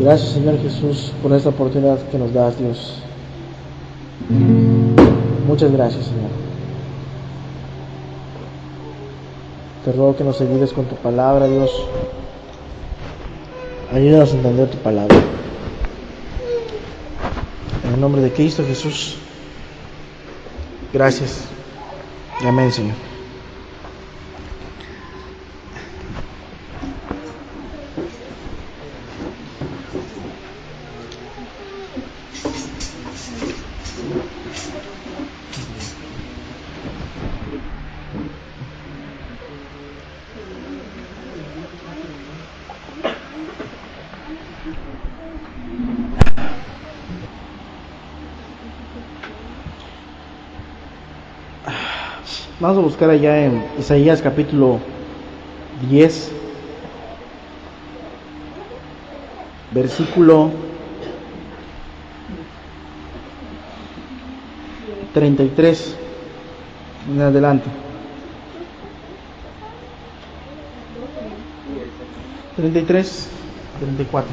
Gracias, Señor Jesús, por esta oportunidad que nos das, Dios. Muchas gracias, Señor. Te ruego que nos ayudes con tu palabra, Dios. Ayúdanos a entender tu palabra. En el nombre de Cristo Jesús. Gracias. Y amén, Señor. Vamos a buscar allá en Isaías capítulo 10, versículo 33 en adelante. 33, 34.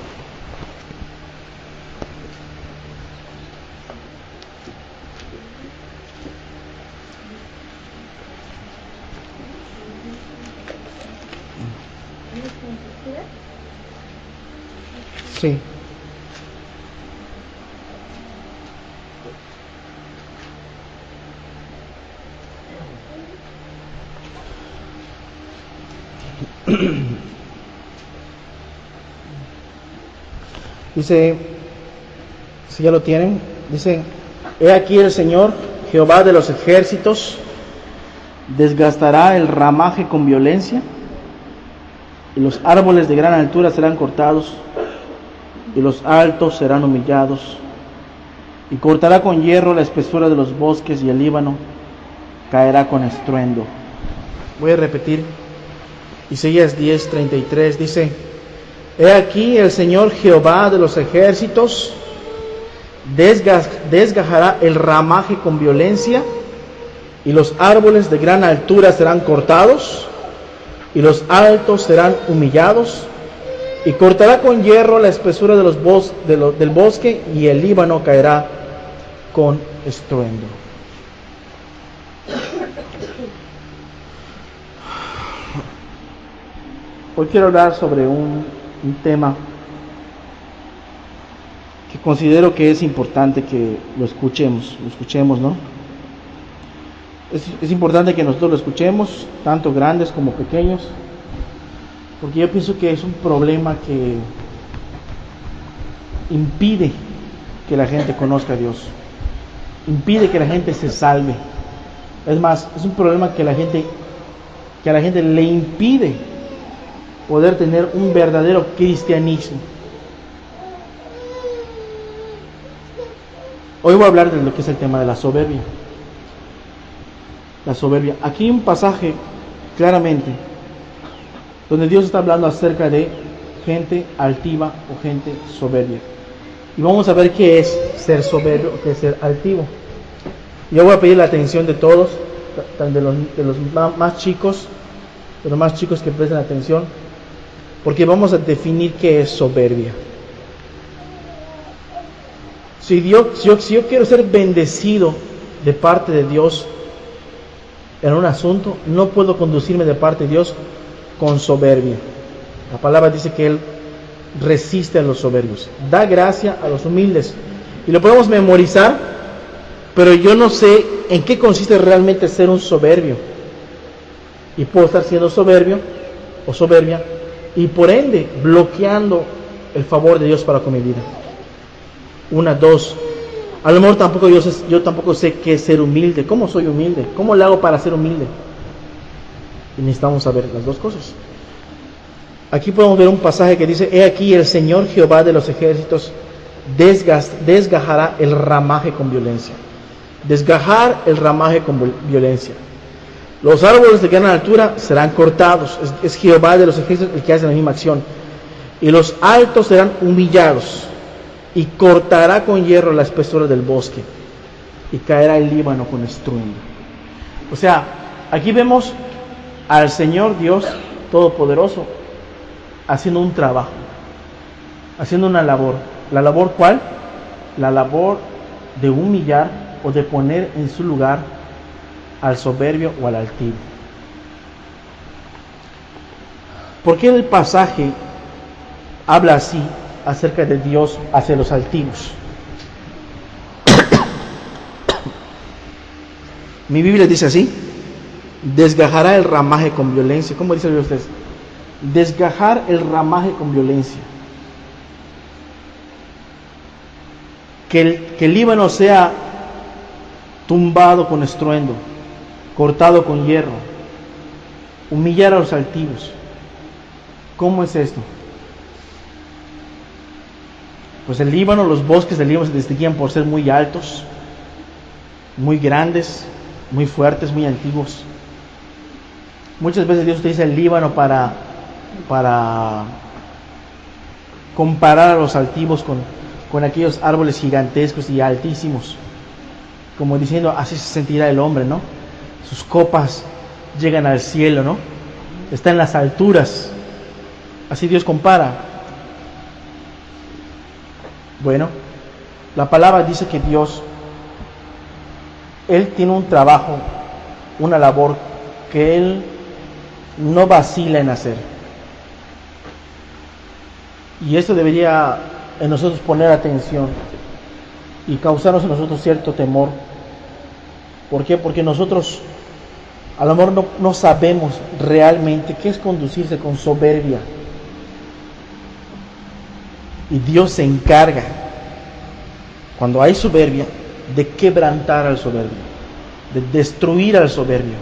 Sí. Dice, si ya lo tienen, dice: he aquí el Señor, Jehová de los ejércitos, desgastará el ramaje con violencia, y los árboles de gran altura serán cortados, y los altos serán humillados, y cortará con hierro la espesura de los bosques, y el Líbano caerá con estruendo. Voy a repetir. Isaías 10:33 dice: he aquí el Señor Jehová de los ejércitos desgajará el ramaje con violencia, y los árboles de gran altura serán cortados, y los altos serán humillados, y cortará con hierro la espesura de los del bosque, y el Líbano caerá con estruendo. Hoy quiero hablar sobre un tema que considero que es importante que lo escuchemos, ¿no? Es importante que nosotros lo escuchemos, tanto grandes como pequeños, porque yo pienso que es un problema que impide que la gente conozca a Dios, impide que la gente se salve. Es más, es un problema que a la gente le impide poder tener un verdadero cristianismo. Hoy voy a hablar de lo que es el tema de la soberbia. La soberbia. Aquí hay un pasaje claramente donde Dios está hablando acerca de gente altiva o gente soberbia. Y vamos a ver qué es ser soberbio o qué es ser altivo. Yo voy a pedir la atención de todos, de los más chicos, que presten atención, porque vamos a definir qué es soberbia. Si yo quiero ser bendecido de parte de Dios en un asunto, no puedo conducirme de parte de Dios con soberbia. La palabra dice que Él resiste a los soberbios, da gracia a los humildes. Y lo podemos memorizar, pero yo no sé en qué consiste realmente ser un soberbio. Y puedo estar siendo soberbio o soberbia, y por ende bloqueando el favor de Dios para con mi vida. 1, 2. A lo mejor yo tampoco sé qué es ser humilde. ¿Cómo soy humilde? ¿Cómo le hago para ser humilde? Y necesitamos saber las dos cosas. Aquí podemos ver un pasaje que dice: he aquí el Señor Jehová de los ejércitos desgajará el ramaje con violencia. Desgajar el ramaje con violencia. Los árboles de gran altura serán cortados. Es Jehová de los ejércitos el que hace la misma acción. Y los altos serán humillados. Y cortará con hierro la espesura del bosque. Y caerá el Líbano con estruendo. O sea, aquí vemos al Señor Dios Todopoderoso haciendo un trabajo. haciendo una labor. ¿La labor cuál? La labor de humillar o de poner en su lugar al soberbio o al altivo. ¿Por qué el pasaje habla así acerca de Dios hacia los altivos? Mi Biblia dice así: desgajará el ramaje con violencia. ¿Cómo dice usted? Desgajar el ramaje con violencia. Que el Líbano sea tumbado con estruendo, cortado con hierro, humillar a los altivos. ¿Cómo es esto? Pues el Líbano, los bosques del Líbano se distinguían por ser muy altos, muy grandes, muy fuertes, muy antiguos. Muchas veces Dios utiliza el Líbano para comparar a los altivos con aquellos árboles gigantescos y altísimos, como diciendo, así se sentirá el hombre, ¿no? Sus copas llegan al cielo, ¿no? Está en las alturas. Así Dios compara. Bueno, la palabra dice que Dios, Él tiene un trabajo, una labor que Él no vacila en hacer. Y esto debería en nosotros poner atención y causarnos en nosotros cierto temor. ¿Por qué? Porque nosotros a lo mejor no sabemos realmente qué es conducirse con soberbia. Y Dios se encarga, cuando hay soberbia, de quebrantar al soberbio, de destruir al soberbio,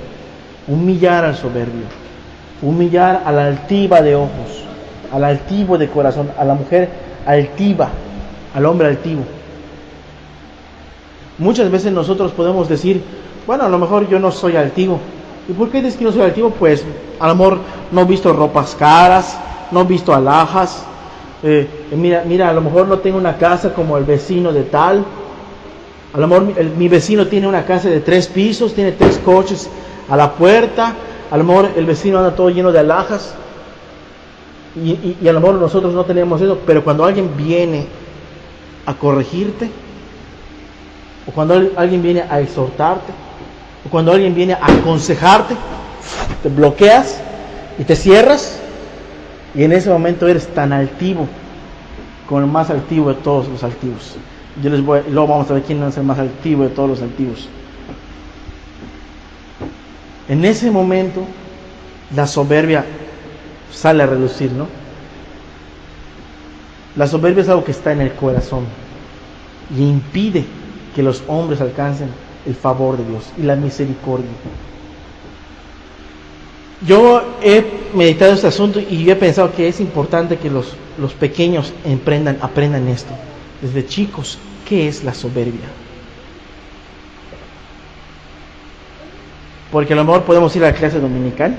humillar al soberbio, humillar a la altiva de ojos, al altivo de corazón, a la mujer altiva, al hombre altivo. Muchas veces nosotros podemos decir, bueno, a lo mejor yo no soy altivo. ¿Y por qué dices que no soy altivo? Pues a lo mejor no he visto ropas caras, no he visto alhajas. Mira, a lo mejor no tengo una casa como el vecino de tal. A lo mejor mi vecino tiene una casa de 3 pisos, tiene 3 coches a la puerta. A lo mejor el vecino anda todo lleno de alhajas. Y a lo mejor nosotros no tenemos eso. Pero cuando alguien viene a corregirte, o cuando alguien viene a exhortarte, o cuando alguien viene a aconsejarte, te bloqueas y te cierras. Y en ese momento eres tan altivo como el más altivo de todos los altivos. Luego vamos a ver quién es el más altivo de todos los altivos. En ese momento la soberbia sale a relucir, ¿no? La soberbia es algo que está en el corazón y impide que los hombres alcancen el favor de Dios y la misericordia. Yo he meditado este asunto y he pensado que es importante que los pequeños aprendan esto desde chicos. ¿Qué es la soberbia? Porque a lo mejor podemos ir a la clase dominical.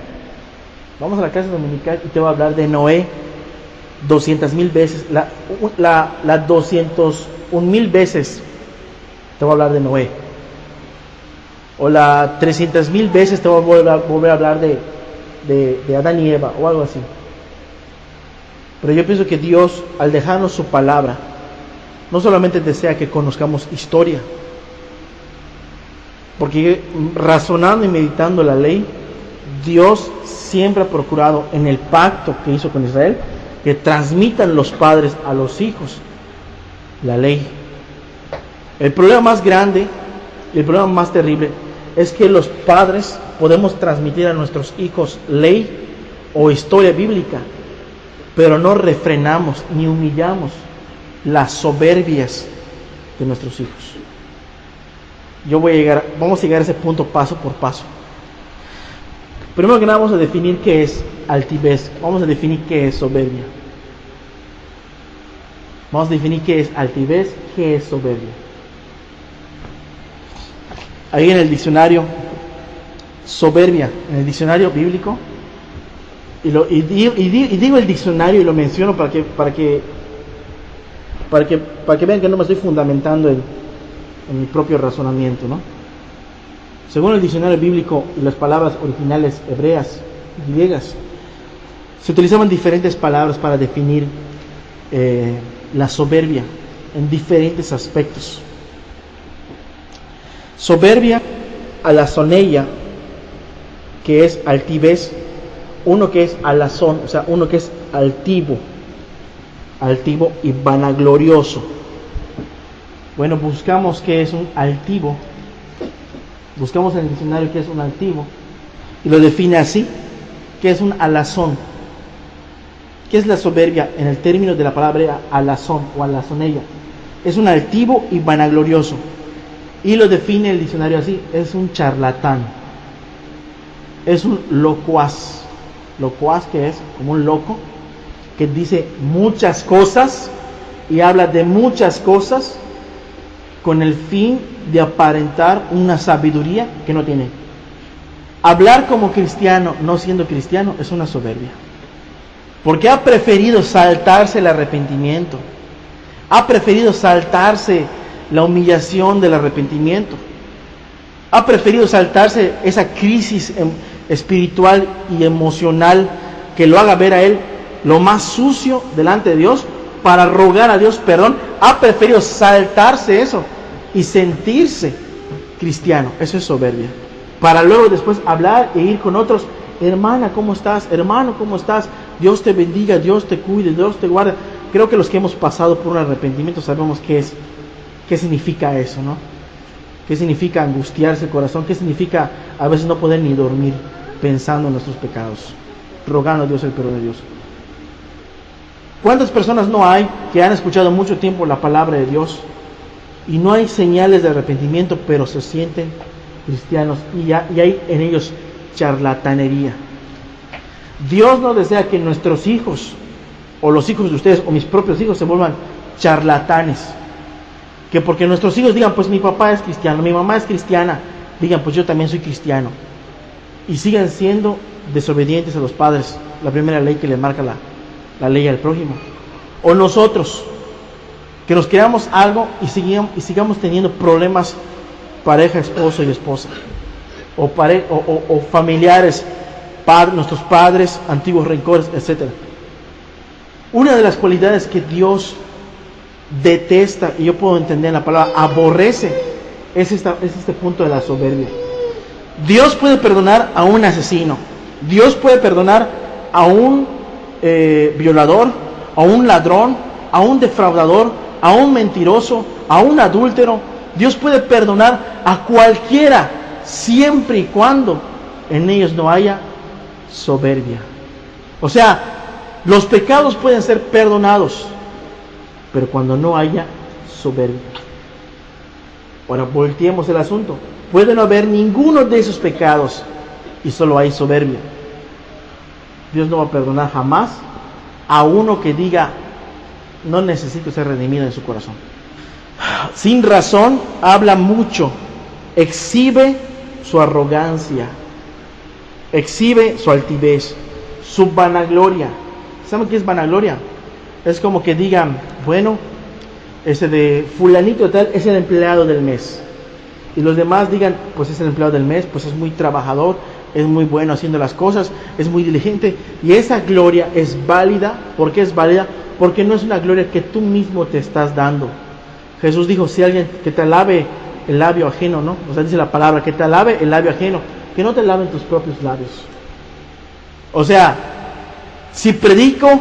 Vamos a la clase dominical y te voy a hablar de Noé 200,000 veces, la 201,000 veces te voy a hablar de Noé. O la 300,000 veces te voy a volver a hablar de Adán y Eva o algo así. Pero yo pienso que Dios, al dejarnos su palabra, no solamente desea que conozcamos historia, porque razonando y meditando la ley, Dios siempre ha procurado en el pacto que hizo con Israel que transmitan los padres a los hijos la ley. El problema más grande, el problema más terrible es que los padres podemos transmitir a nuestros hijos ley o historia bíblica, pero no refrenamos ni humillamos las soberbias de nuestros hijos. Vamos a llegar a ese punto paso por paso. Primero que nada vamos a definir qué es altivez, vamos a definir qué es soberbia. Vamos a definir qué es altivez, qué es soberbia. Ahí en el diccionario, soberbia, en el diccionario bíblico, y digo el diccionario y lo menciono para que vean que no me estoy fundamentando en mi propio razonamiento, ¿no? Según el diccionario bíblico y las palabras originales hebreas y griegas, se utilizaban diferentes palabras para definir la soberbia en diferentes aspectos. Soberbia, alazoneia, que es altivez, uno que es alazón, o sea, uno que es altivo y vanaglorioso. Bueno, buscamos qué es un altivo, buscamos en el diccionario qué es un altivo, y lo define así, que es un alazón. ¿Qué es la soberbia? En el término de la palabra alazón o alazoneia, es un altivo y vanaglorioso, y lo define el diccionario así: es un charlatán, es un locuaz. Locuaz, que es como un loco, que dice muchas cosas y habla de muchas cosas con el fin de aparentar una sabiduría que no tiene. Hablar como cristiano no siendo cristiano es una soberbia, porque ha preferido saltarse el arrepentimiento, ha preferido saltarse la humillación del arrepentimiento, ha preferido saltarse esa crisis espiritual y emocional que lo haga ver a él lo más sucio delante de Dios, para rogar a Dios perdón. Ha preferido saltarse eso y sentirse cristiano. Eso es soberbia, para luego después hablar e ir con otros: hermana, ¿cómo estás? Hermano, ¿cómo estás? Dios te bendiga, Dios te cuide, Dios te guarde. Creo que los que hemos pasado por un arrepentimiento sabemos qué significa eso, ¿no? ¿Qué significa angustiarse el corazón? ¿Qué significa a veces no poder ni dormir pensando en nuestros pecados, rogando a Dios el perdón de Dios? ¿Cuántas personas no hay que han escuchado mucho tiempo la palabra de Dios y no hay señales de arrepentimiento, pero se sienten cristianos y hay en ellos charlatanería? Dios no desea que nuestros hijos, o los hijos de ustedes, o mis propios hijos, se vuelvan charlatanes. Que porque nuestros hijos digan: pues mi papá es cristiano, mi mamá es cristiana, digan: pues yo también soy cristiano, y sigan siendo desobedientes a los padres, la primera ley que le marca la ley al prójimo. O nosotros, que nos creamos algo y sigamos teniendo problemas, pareja, esposo y esposa, o familiares, nuestros padres, antiguos rencores, etc. Una de las cualidades que Dios detesta, y yo puedo entender la palabra aborrece, es este punto de la soberbia. Dios puede perdonar a un asesino, Dios puede perdonar a un violador, a un ladrón, a un defraudador, a un mentiroso, a un adúltero. Dios puede perdonar a cualquiera, siempre y cuando en ellos no haya soberbia. O sea, los pecados pueden ser perdonados, pero cuando no haya soberbia. Ahora volteemos el asunto. Puede no haber ninguno de esos pecados y solo hay soberbia. Dios no va a perdonar jamás a uno que diga: no necesito ser redimido en su corazón. Sin razón habla mucho, exhibe su arrogancia, exhibe su altivez, su vanagloria. ¿Saben qué es vanagloria? Es como que digan: bueno, ese de fulanito tal es el empleado del mes, y los demás digan: pues es el empleado del mes, pues es muy trabajador, es muy bueno haciendo las cosas, es muy diligente. Y esa gloria es válida. ¿Por qué es válida? Porque no es una gloria que tú mismo te estás dando. Jesús dijo: si alguien que te alabe el labio ajeno, ¿no? O sea, dice la palabra, que te alabe el labio ajeno, que no te laven tus propios labios. O sea, si predico,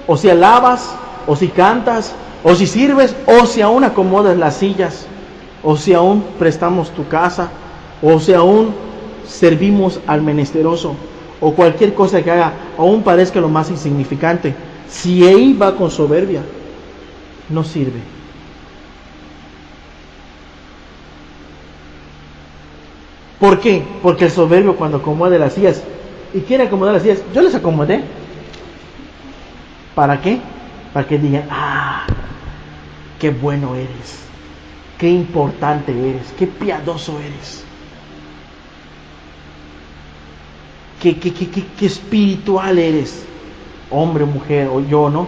o si alabas, o si cantas, o si sirves, o si aún acomodas las sillas, o si aún prestamos tu casa, o si aún servimos al menesteroso, o cualquier cosa que haga, aún parezca lo más insignificante, si ahí va con soberbia, no sirve. ¿Por qué? Porque el soberbio, cuando acomoda las sillas y quiere acomodar las sillas, yo les acomodé. ¿Para qué? Para que digan: ah, qué bueno eres, qué importante eres, qué piadoso eres, qué espiritual eres, hombre, mujer, o yo, ¿no?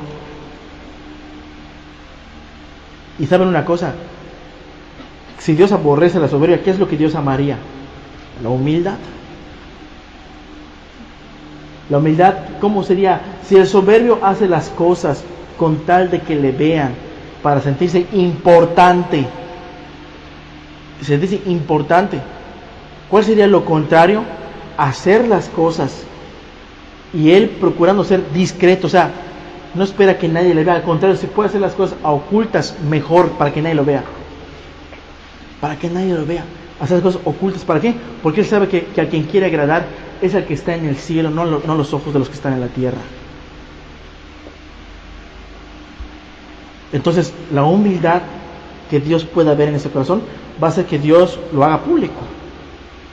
Y saben una cosa, si Dios aborrece la soberbia, ¿qué es lo que Dios amaría? La humildad. La humildad, ¿cómo sería? Si el soberbio hace las cosas con tal de que le vean, para sentirse importante. Sentirse importante. ¿Cuál sería lo contrario? Hacer las cosas y él procurando ser discreto, o sea, no espera que nadie le vea, al contrario, si puede hacer las cosas a ocultas, mejor, para que nadie lo vea. Para que nadie lo vea. Hacer las cosas ocultas, ¿para qué? Porque él sabe que a quien quiere agradar es al que está en el cielo, no los ojos de los que están en la tierra. Entonces, la humildad que Dios pueda ver en ese corazón va a hacer que Dios lo haga público,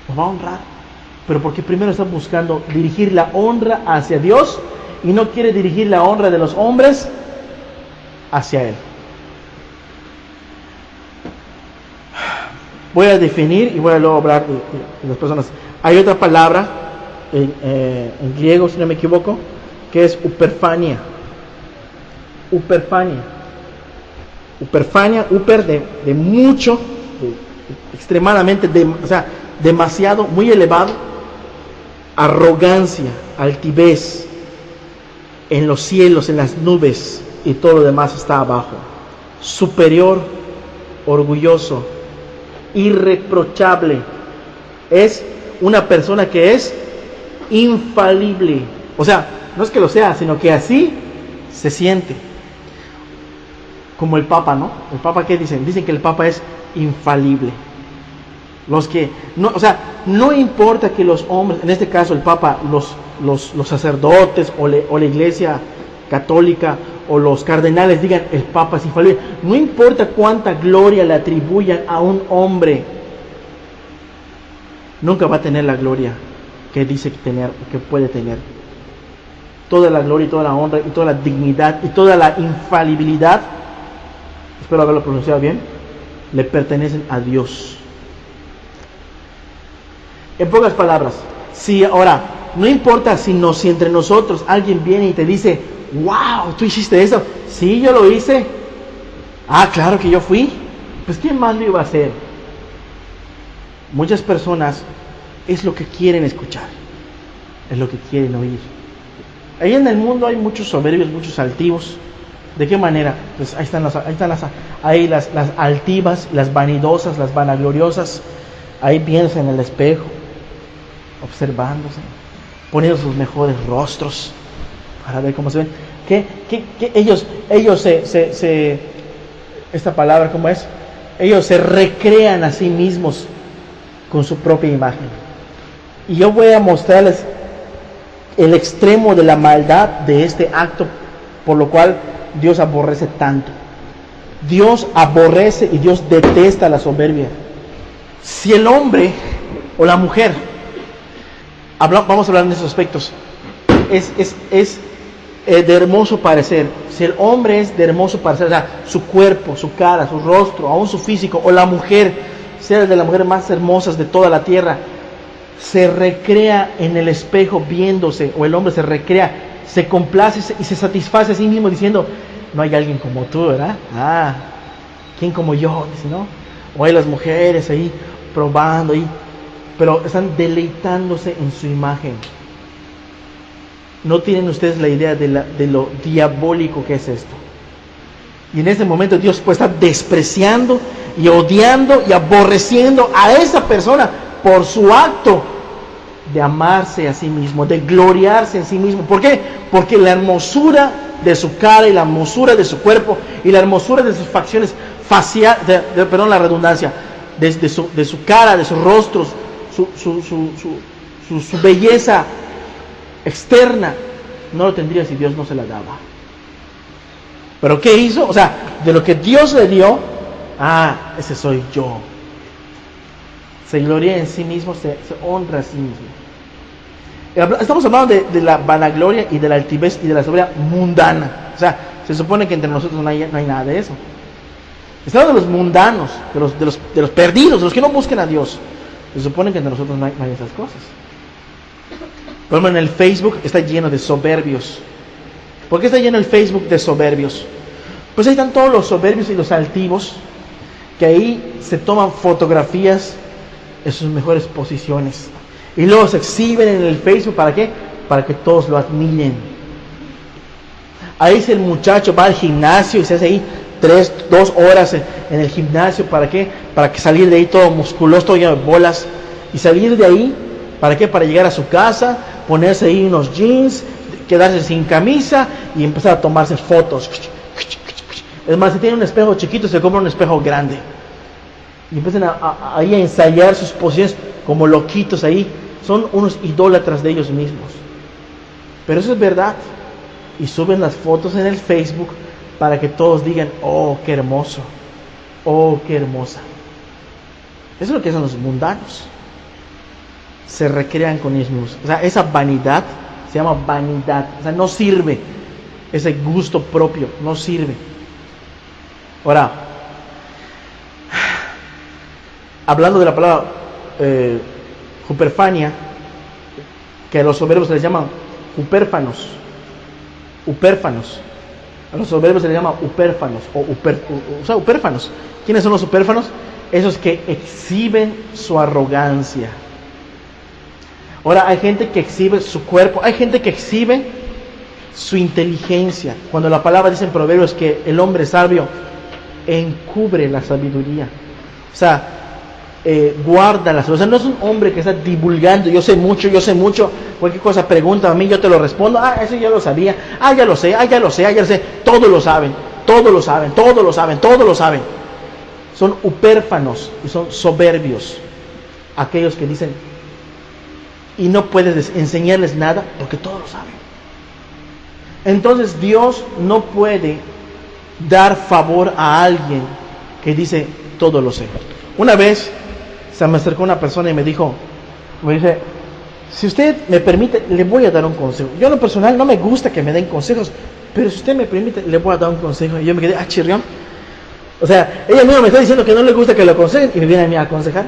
lo va a honrar, pero porque primero está buscando dirigir la honra hacia Dios y no quiere dirigir la honra de los hombres hacia Él. Voy a definir y voy a luego hablar de las personas. Hay otra palabra en griego, si no me equivoco, que es uperfania. Uperfania, de mucho, extremadamente, o sea, demasiado, muy elevado, arrogancia, altivez, en los cielos, en las nubes, y todo lo demás está abajo. Superior, orgulloso, irreprochable. Es una persona que es infalible. O sea, no es que lo sea, sino que así se siente. Como el Papa, ¿no? ¿El Papa qué dicen? Dicen que el Papa es infalible. Los que, no, o sea, no importa que los hombres, en este caso el Papa, los sacerdotes o la Iglesia católica o los cardenales digan el Papa es infalible, no importa cuánta gloria le atribuyan a un hombre, nunca va a tener la gloria que dice que puede tener. Toda la gloria y toda la honra y toda la dignidad y toda la infalibilidad, espero haberlo pronunciado bien, le pertenecen a Dios. En pocas palabras, si ahora, no importa si entre nosotros alguien viene y te dice, wow, tú hiciste eso, sí, yo lo hice, ah, claro que yo fui, pues ¿quién más lo iba a hacer? Muchas personas es lo que quieren escuchar, es lo que quieren oír. Ahí en el mundo hay muchos soberbios, muchos altivos. ¿De qué manera? Pues ahí están las altivas, las vanidosas, las vanagloriosas, ahí viéndose en el espejo, observándose, poniendo sus mejores rostros para ver cómo se ven. Que ellos esta palabra, ¿cómo es? Ellos se recrean a sí mismos con su propia imagen. Y yo voy a mostrarles el extremo de la maldad de este acto, por lo cual Dios aborrece tanto. Dios aborrece y Dios detesta la soberbia. Si el hombre o la mujer, vamos a hablar de esos aspectos, es de hermoso parecer. Si el hombre es de hermoso parecer, o sea, su cuerpo, su cara, su rostro, aún su físico, o la mujer, sea de las mujeres más hermosas de toda la tierra, se recrea en el espejo viéndose, o el hombre se recrea, se complace y se satisface a sí mismo diciendo, no hay alguien como tú, ¿verdad? Ah, ¿quién como yo? Dice, ¿no? O hay las mujeres ahí probando ahí, pero están deleitándose en su imagen. No tienen ustedes la idea de lo diabólico que es esto. Y en ese momento Dios puede estar despreciando y odiando y aborreciendo a esa persona por su acto de amarse a sí mismo, de gloriarse en sí mismo. ¿Por qué? Porque la hermosura de su cara y la hermosura de su cuerpo y la hermosura de sus facciones faciales, perdón la redundancia, de su cara, de sus rostros, su belleza externa, no lo tendría si Dios no se la daba. ¿Pero qué hizo? O sea, de lo que Dios le dio, ese soy yo. Se gloria en sí mismo, se honra a sí mismo. Estamos hablando de la vanagloria y de la altivez y de la soberbia mundana. O sea, se supone que entre nosotros no hay nada de eso. Estamos hablando de los mundanos, de los perdidos, de los que no busquen a Dios. Se supone que entre nosotros no hay esas cosas. Por ejemplo, en el Facebook está lleno de soberbios. ¿Por qué está lleno el Facebook de soberbios? Pues ahí están todos los soberbios y los altivos, que ahí se toman fotografías en sus mejores posiciones. Y luego se exhiben en el Facebook, ¿para qué? Para que todos lo admiren. Ahí si el muchacho va al gimnasio y se hace ahí 2 horas en el gimnasio, ¿para qué? Para que salir de ahí todo musculoso, todo lleno de bolas. Y salir de ahí, ¿para qué? Para llegar a su casa, ponerse ahí unos jeans, quedarse sin camisa y empezar a tomarse fotos. Es más, si tiene un espejo chiquito, se compra un espejo grande. Y empiezan ahí a ensayar sus posiciones como loquitos ahí. Son unos idólatras de ellos mismos. Pero eso es verdad. Y suben las fotos en el Facebook para que todos digan, oh, qué hermoso, oh, qué hermosa. Eso es lo que hacen los mundanos. Se recrean con ellos mismos. O sea, esa vanidad se llama vanidad. O sea, no sirve. Ese gusto propio no sirve. Ahora, hablando de la palabra huperfania, que a los soberbios se les llaman upérfanos. A los soberbios se les llama upérfanos o sea, upérfanos. ¿Quiénes son los upérfanos? Esos que exhiben su arrogancia. Ahora, hay gente que exhibe su cuerpo, hay gente que exhibe su inteligencia. Cuando la palabra dice en Proverbios que el hombre sabio encubre la sabiduría. O sea, guarda la sabiduría. O sea, no es un hombre que está divulgando, yo sé mucho, cualquier cosa pregunta a mí, yo te lo respondo, eso ya lo sabía, ya lo sé, ya lo sé, todos lo saben. Son upérfanos y son soberbios, aquellos que dicen, y no puedes enseñarles nada porque todos lo saben. Entonces Dios no puede dar favor a alguien que dice, todo lo sé. Una vez se me acercó una persona y me dice, si usted me permite, le voy a dar un consejo. Yo en lo personal no me gusta que me den consejos, pero si usted me permite, le voy a dar un consejo. Y yo me quedé, chirrión. O sea, ella misma me está diciendo que no le gusta que lo aconsejen y me viene a mí a aconsejar.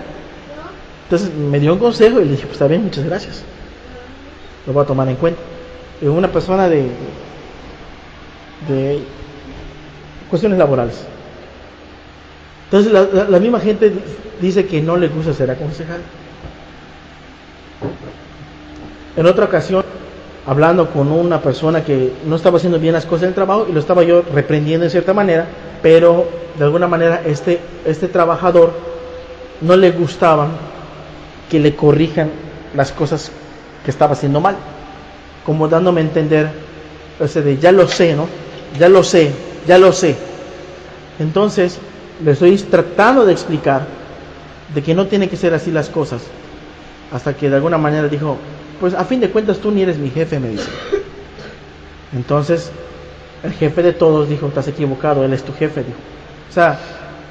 Entonces me dio un consejo y le dije, pues está bien, muchas gracias. Lo voy a tomar en cuenta. Es una persona de cuestiones laborales. Entonces la misma gente dice que no le gusta ser aconsejado. En otra ocasión, hablando con una persona que no estaba haciendo bien las cosas en el trabajo y lo estaba yo reprendiendo en cierta manera, pero de alguna manera este trabajador no le gustaban que le corrijan las cosas que estaba haciendo mal, como dándome a entender ese de ya lo sé, ¿no? Ya lo sé. Entonces le estoy tratando de explicar de que no tiene que ser así las cosas, hasta que de alguna manera dijo, pues a fin de cuentas tú ni eres mi jefe, me dice. Entonces el jefe de todos dijo, estás equivocado, él es tu jefe, dijo. O sea,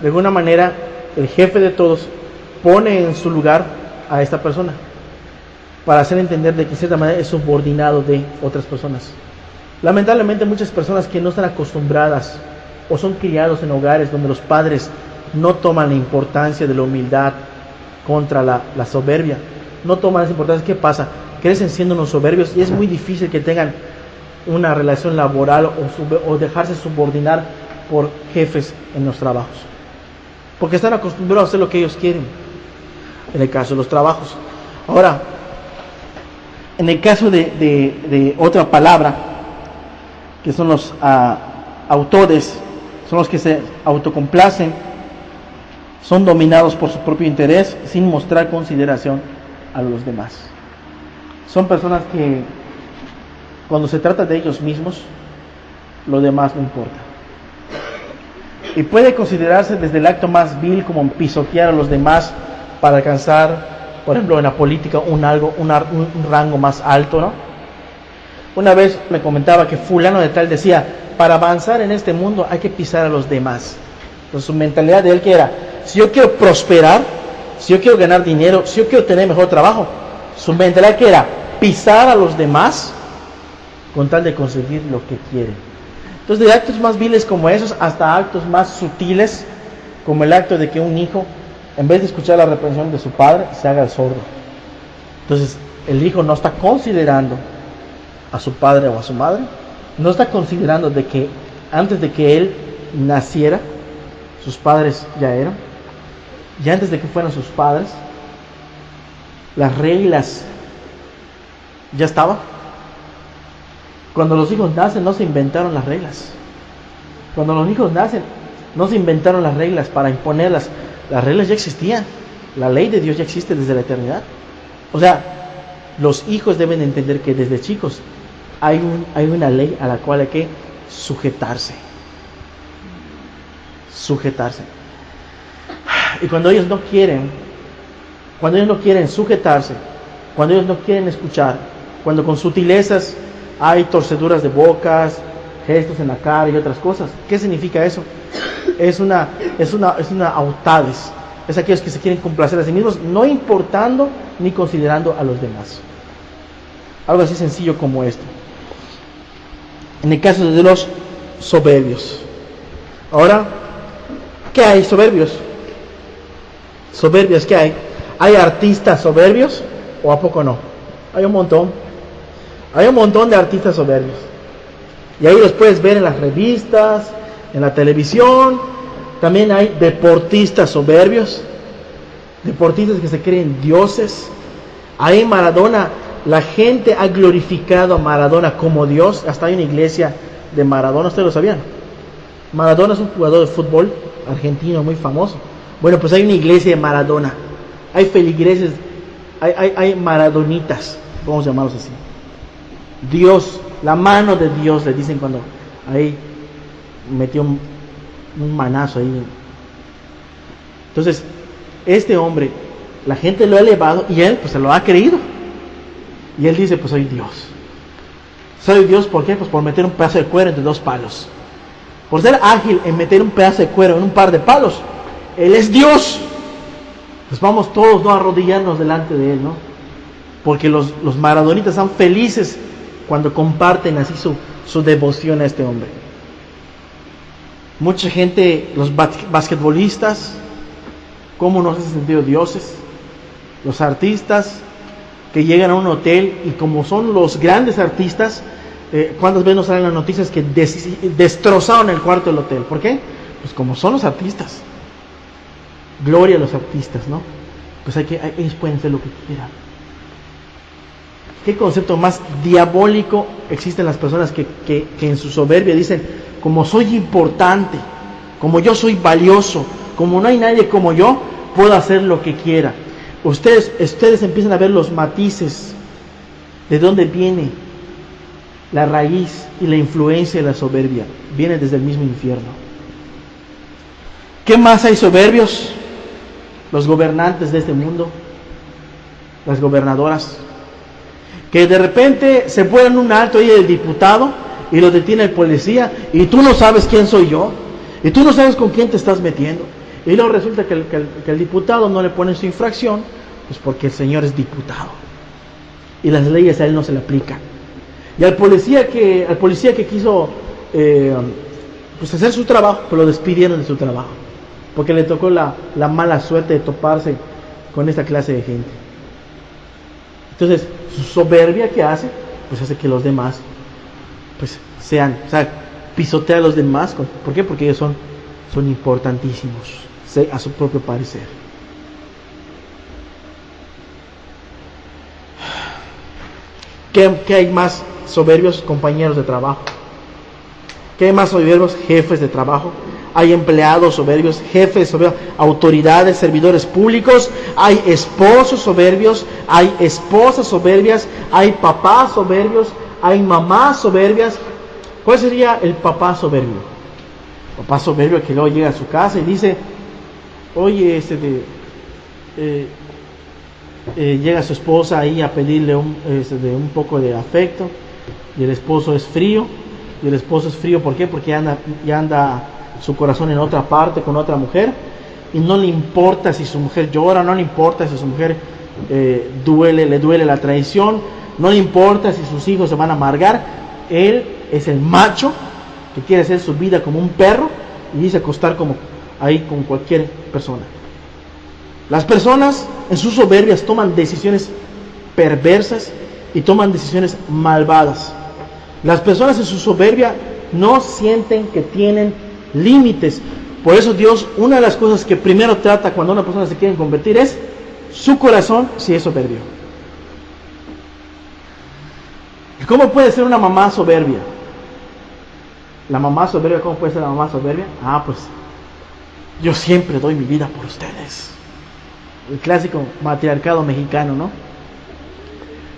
de alguna manera el jefe de todos pone en su lugar a esta persona para hacer entender de que en cierta manera es subordinado de otras personas. Lamentablemente muchas personas que no están acostumbradas o son criados en hogares donde los padres no toman la importancia de la humildad contra la soberbia, no toman esa importancia. ¿Qué pasa? Crecen siendo unos soberbios y es muy difícil que tengan una relación laboral o dejarse subordinar por jefes en los trabajos, porque están acostumbrados a hacer lo que ellos quieren en el caso de los trabajos. Ahora, en el caso de otra palabra, que son los autores, son los que se autocomplacen, son dominados por su propio interés sin mostrar consideración a los demás. Son personas que cuando se trata de ellos mismos, lo demás no importa. Y puede considerarse desde el acto más vil como pisotear a los demás para alcanzar, por ejemplo, en la política un rango más alto, ¿no? Una vez me comentaba que fulano de tal decía, para avanzar en este mundo hay que pisar a los demás. Entonces su mentalidad de él que era, si yo quiero prosperar, si yo quiero ganar dinero, si yo quiero tener mejor trabajo, su mentalidad que era pisar a los demás con tal de conseguir lo que quiere. Entonces de actos más viles como esos hasta actos más sutiles como el acto de que un hijo, en vez de escuchar la reprensión de su padre, se haga el sordo. Entonces el hijo no está considerando a su padre o a su madre, no está considerando de que antes de que él naciera, sus padres ya eran, y antes de que fueran sus padres, las reglas ya estaban. Cuando los hijos nacen no se inventaron las reglas. Cuando los hijos nacen no se inventaron las reglas para imponerlas. Las reglas ya existían. La ley de Dios ya existe desde la eternidad. O sea, los hijos deben entender que desde chicos hay una ley a la cual hay que sujetarse. Sujetarse. Y cuando ellos no quieren sujetarse, cuando ellos no quieren escuchar, cuando con sutilezas hay torceduras de bocas, gestos en la cara y otras cosas, ¿qué significa eso? Es una autades. Es aquellos que se quieren complacer a sí mismos, no importando ni considerando a los demás. Algo así sencillo como esto. En el caso de los soberbios. Ahora, ¿qué hay soberbios? Soberbios, ¿qué hay? ¿Hay artistas soberbios o a poco no? Hay un montón. Hay un montón de artistas soberbios. Y ahí los puedes ver en las revistas, en la televisión. También hay deportistas soberbios. Deportistas que se creen dioses. Ahí Maradona, la gente ha glorificado a Maradona como Dios. Hasta hay una iglesia de Maradona, ¿ustedes lo sabían? Maradona es un jugador de fútbol argentino muy famoso. Bueno, pues hay una iglesia de Maradona. Hay feligreses, hay maradonitas, vamos a llamarlos así. Dios, la mano de Dios, le dicen cuando ahí metió un manazo ahí. Entonces, este hombre, la gente lo ha elevado y él pues se lo ha creído. Y él dice, pues soy Dios. Soy Dios, ¿por qué? Pues por meter un pedazo de cuero entre dos palos. Por ser ágil en meter un pedazo de cuero en un par de palos. Él es Dios. Pues vamos todos, ¿no?, a arrodillarnos delante de Él, ¿no? Porque los maradonitas están felices cuando comparten así su devoción a este hombre. Mucha gente, los basquetbolistas, ¿cómo nos hace sentido dioses? Los artistas que llegan a un hotel y como son los grandes artistas, ¿cuántas veces nos salen las noticias que destrozaron el cuarto del hotel? ¿Por qué? Pues como son los artistas. Gloria a los artistas, ¿no? Pues ellos pueden hacer lo que quieran. ¿Qué concepto más diabólico existen las personas que en su soberbia dicen, como soy importante, como yo soy valioso, como no hay nadie como yo, puedo hacer lo que quiera? Ustedes empiezan a ver los matices de dónde viene la raíz y la influencia de la soberbia. Viene desde el mismo infierno. ¿Qué más hay soberbios? Los gobernantes de este mundo, las gobernadoras, que de repente se ponen un alto ahí del diputado y lo detiene el policía y tú no sabes quién soy yo y tú no sabes con quién te estás metiendo, y luego resulta que el diputado no le pone su infracción, pues porque el señor es diputado y las leyes a él no se le aplican. Y al policía que quiso pues hacer su trabajo, pues lo despidieron de su trabajo, porque le tocó la mala suerte de toparse con esta clase de gente. Entonces, su soberbia que hace, pues hace que los demás, pues pisotea a los demás. ¿Por qué? Porque ellos son importantísimos, a su propio parecer. ¿Qué hay más soberbios? Compañeros de trabajo. ¿Qué hay más soberbios? Jefes de trabajo. Hay empleados soberbios, jefes soberbios, autoridades, servidores públicos. Hay esposos soberbios, hay esposas soberbias, hay papás soberbios, hay mamás soberbias. ¿Cuál sería el papá soberbio? Papá soberbio que luego llega a su casa y dice, oye, llega su esposa ahí a pedirle un poco de afecto, y el esposo es frío. Y el esposo es frío, ¿por qué? Porque ya anda su corazón en otra parte con otra mujer, y no le importa si su mujer llora, no le importa si su mujer le duele la traición, no le importa si sus hijos se van a amargar. Él es el macho que quiere hacer su vida como un perro y dice acostar como ahí con cualquier persona. Las personas en sus soberbias toman decisiones perversas y toman decisiones malvadas. Las personas en su soberbia no sienten que tienen límites. Por eso Dios, una de las cosas que primero trata cuando una persona se quiere convertir es su corazón, si es soberbio. ¿Cómo puede ser una mamá soberbia? La mamá soberbia, ¿cómo puede ser la mamá soberbia? Pues yo siempre doy mi vida por ustedes. El clásico matriarcado mexicano, ¿no?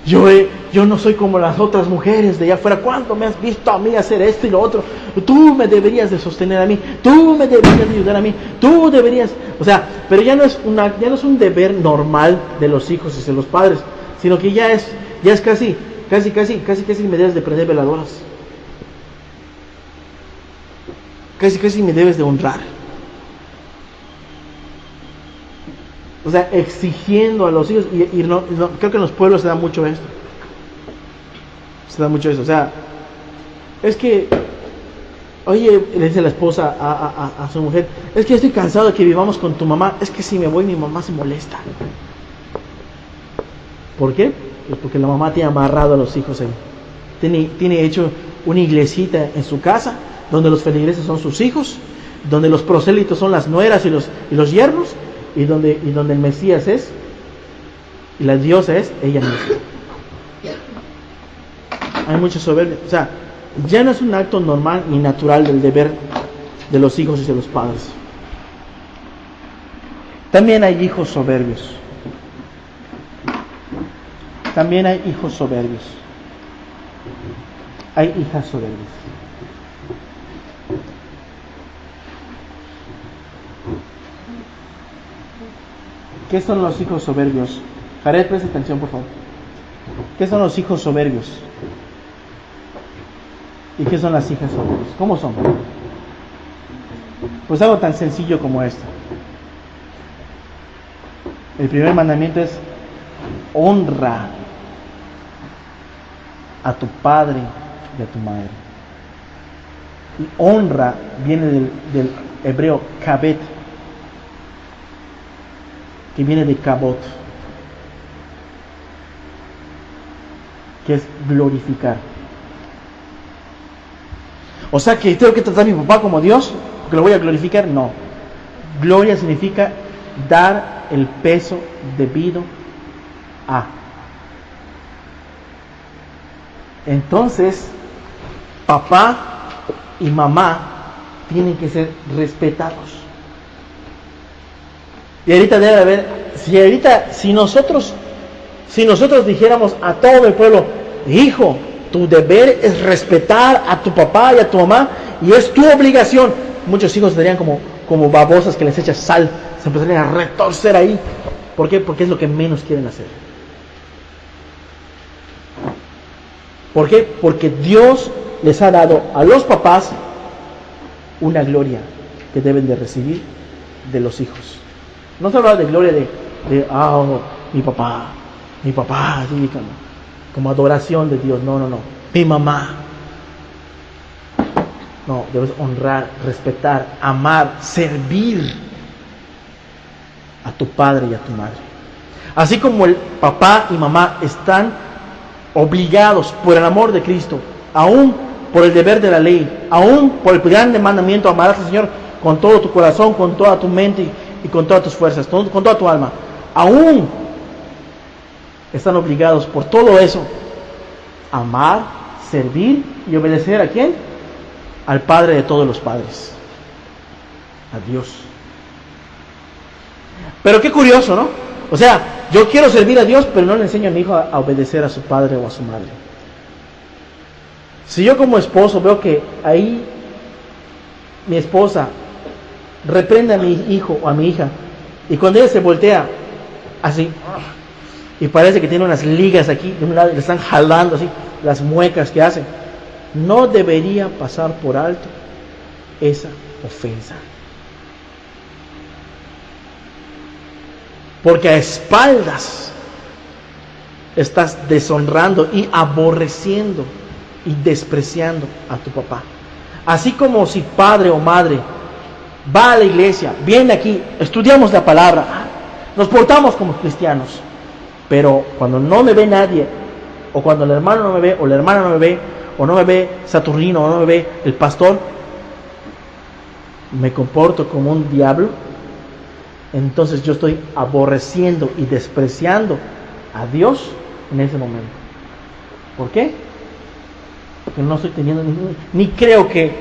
Yo no soy como las otras mujeres de allá afuera. ¿Cuánto me has visto a mí hacer esto y lo otro? Tú me deberías de sostener a mí. Tú me deberías de ayudar a mí. Tú deberías... O sea, pero ya no es un deber normal de los hijos y de los padres, sino que ya es casi me debes de prender veladoras. Casi me debes de honrar. O sea, exigiendo a los hijos, y no, creo que en los pueblos se da mucho esto. O sea, es que, oye, le dice la esposa a su mujer, es que estoy cansado de que vivamos con tu mamá, es que si me voy mi mamá se molesta. ¿Por qué? Pues porque la mamá tiene amarrado a los hijos ahí. Tiene hecho una iglesita en su casa, donde los feligreses son sus hijos, donde los prosélitos son las nueras y los yernos, y donde el Mesías es, y la diosa es ella misma. Hay mucha soberbia. O sea, ya no es un acto normal ni natural del deber de los hijos y de los padres. También hay hijos soberbios. También hay hijos soberbios. Hay hijas soberbias. ¿Qué son los hijos soberbios? Jared, presta atención, por favor. ¿Qué son los hijos soberbios? ¿Y qué son las hijas soberbias? ¿Cómo son? Pues algo tan sencillo como esto. El primer mandamiento es: honra a tu padre y a tu madre. Y honra viene del hebreo kabet, que viene de kabot, que es glorificar. O sea, que tengo que tratar a mi papá como Dios porque lo voy a glorificar. No. Gloria significa dar el peso debido a. Entonces, papá y mamá tienen que ser respetados. Y ahorita debe haber, si nosotros dijéramos a todo el pueblo: hijo, tu deber es respetar a tu papá y a tu mamá, y es tu obligación. Muchos hijos serían como babosas que les echas sal, se empezarían a retorcer ahí. ¿Por qué? Porque es lo que menos quieren hacer. ¿Por qué? Porque Dios les ha dado a los papás una gloria que deben de recibir de los hijos. No se habla de gloria de mi papá, así como adoración de Dios. No. Mi mamá. No, debes honrar, respetar, amar, servir a tu padre y a tu madre. Así como el papá y mamá están obligados por el amor de Cristo, aún por el deber de la ley, aún por el grande mandamiento: amarás al Señor con todo tu corazón, con toda tu mente y con todas tus fuerzas, con toda tu alma. Aún están obligados por todo eso a amar, servir y obedecer ¿a quién? Al Padre de todos los padres, a Dios. Pero qué curioso, ¿no? O sea, yo quiero servir a Dios, pero no le enseño a mi hijo a obedecer a su padre o a su madre. Si yo como esposo veo que ahí mi esposa reprende a mi hijo o a mi hija, y cuando ella se voltea así, y parece que tiene unas ligas aquí de un lado y le están jalando así las muecas que hace, no debería pasar por alto esa ofensa. Porque a espaldas estás deshonrando y aborreciendo y despreciando a tu papá. Así como si padre o madre va a la iglesia, viene aquí, estudiamos la palabra, nos portamos como cristianos, pero cuando no me ve nadie, o cuando el hermano no me ve, o la hermana no me ve, o no me ve Saturnino, o no me ve el pastor, me comporto como un diablo. Entonces yo estoy aborreciendo y despreciando a Dios en ese momento. ¿Por qué? porque no estoy teniendo ni creo que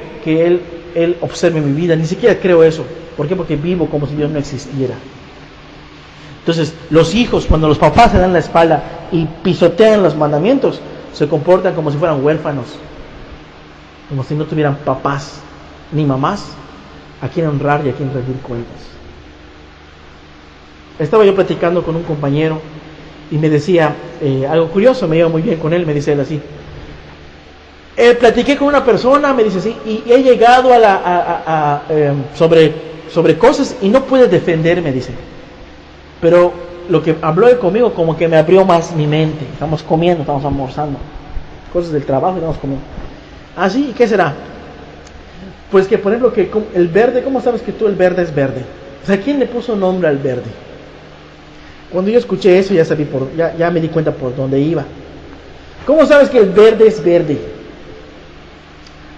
él observe mi vida, ni siquiera creo eso. ¿Por qué? Porque vivo como si Dios no existiera. Entonces, los hijos, cuando los papás se dan la espalda y pisotean los mandamientos, se comportan como si fueran huérfanos, como si no tuvieran papás ni mamás a quien honrar y a quien rendir cuentas. Estaba yo platicando con un compañero y me decía algo curioso, me iba muy bien con él, me dice él así. Platiqué con una persona, me dice así, y he llegado sobre cosas y no puede defenderme, dice. Pero lo que habló él conmigo como que me abrió más mi mente. Estamos comiendo, estamos almorzando, cosas del trabajo, estamos comiendo. Ah, sí, ¿y qué será? Pues que, por ejemplo, que el verde, ¿cómo sabes que tú el verde es verde? O sea, ¿quién le puso nombre al verde? Cuando yo escuché eso ya me di cuenta por dónde iba. ¿Cómo sabes que el verde es verde?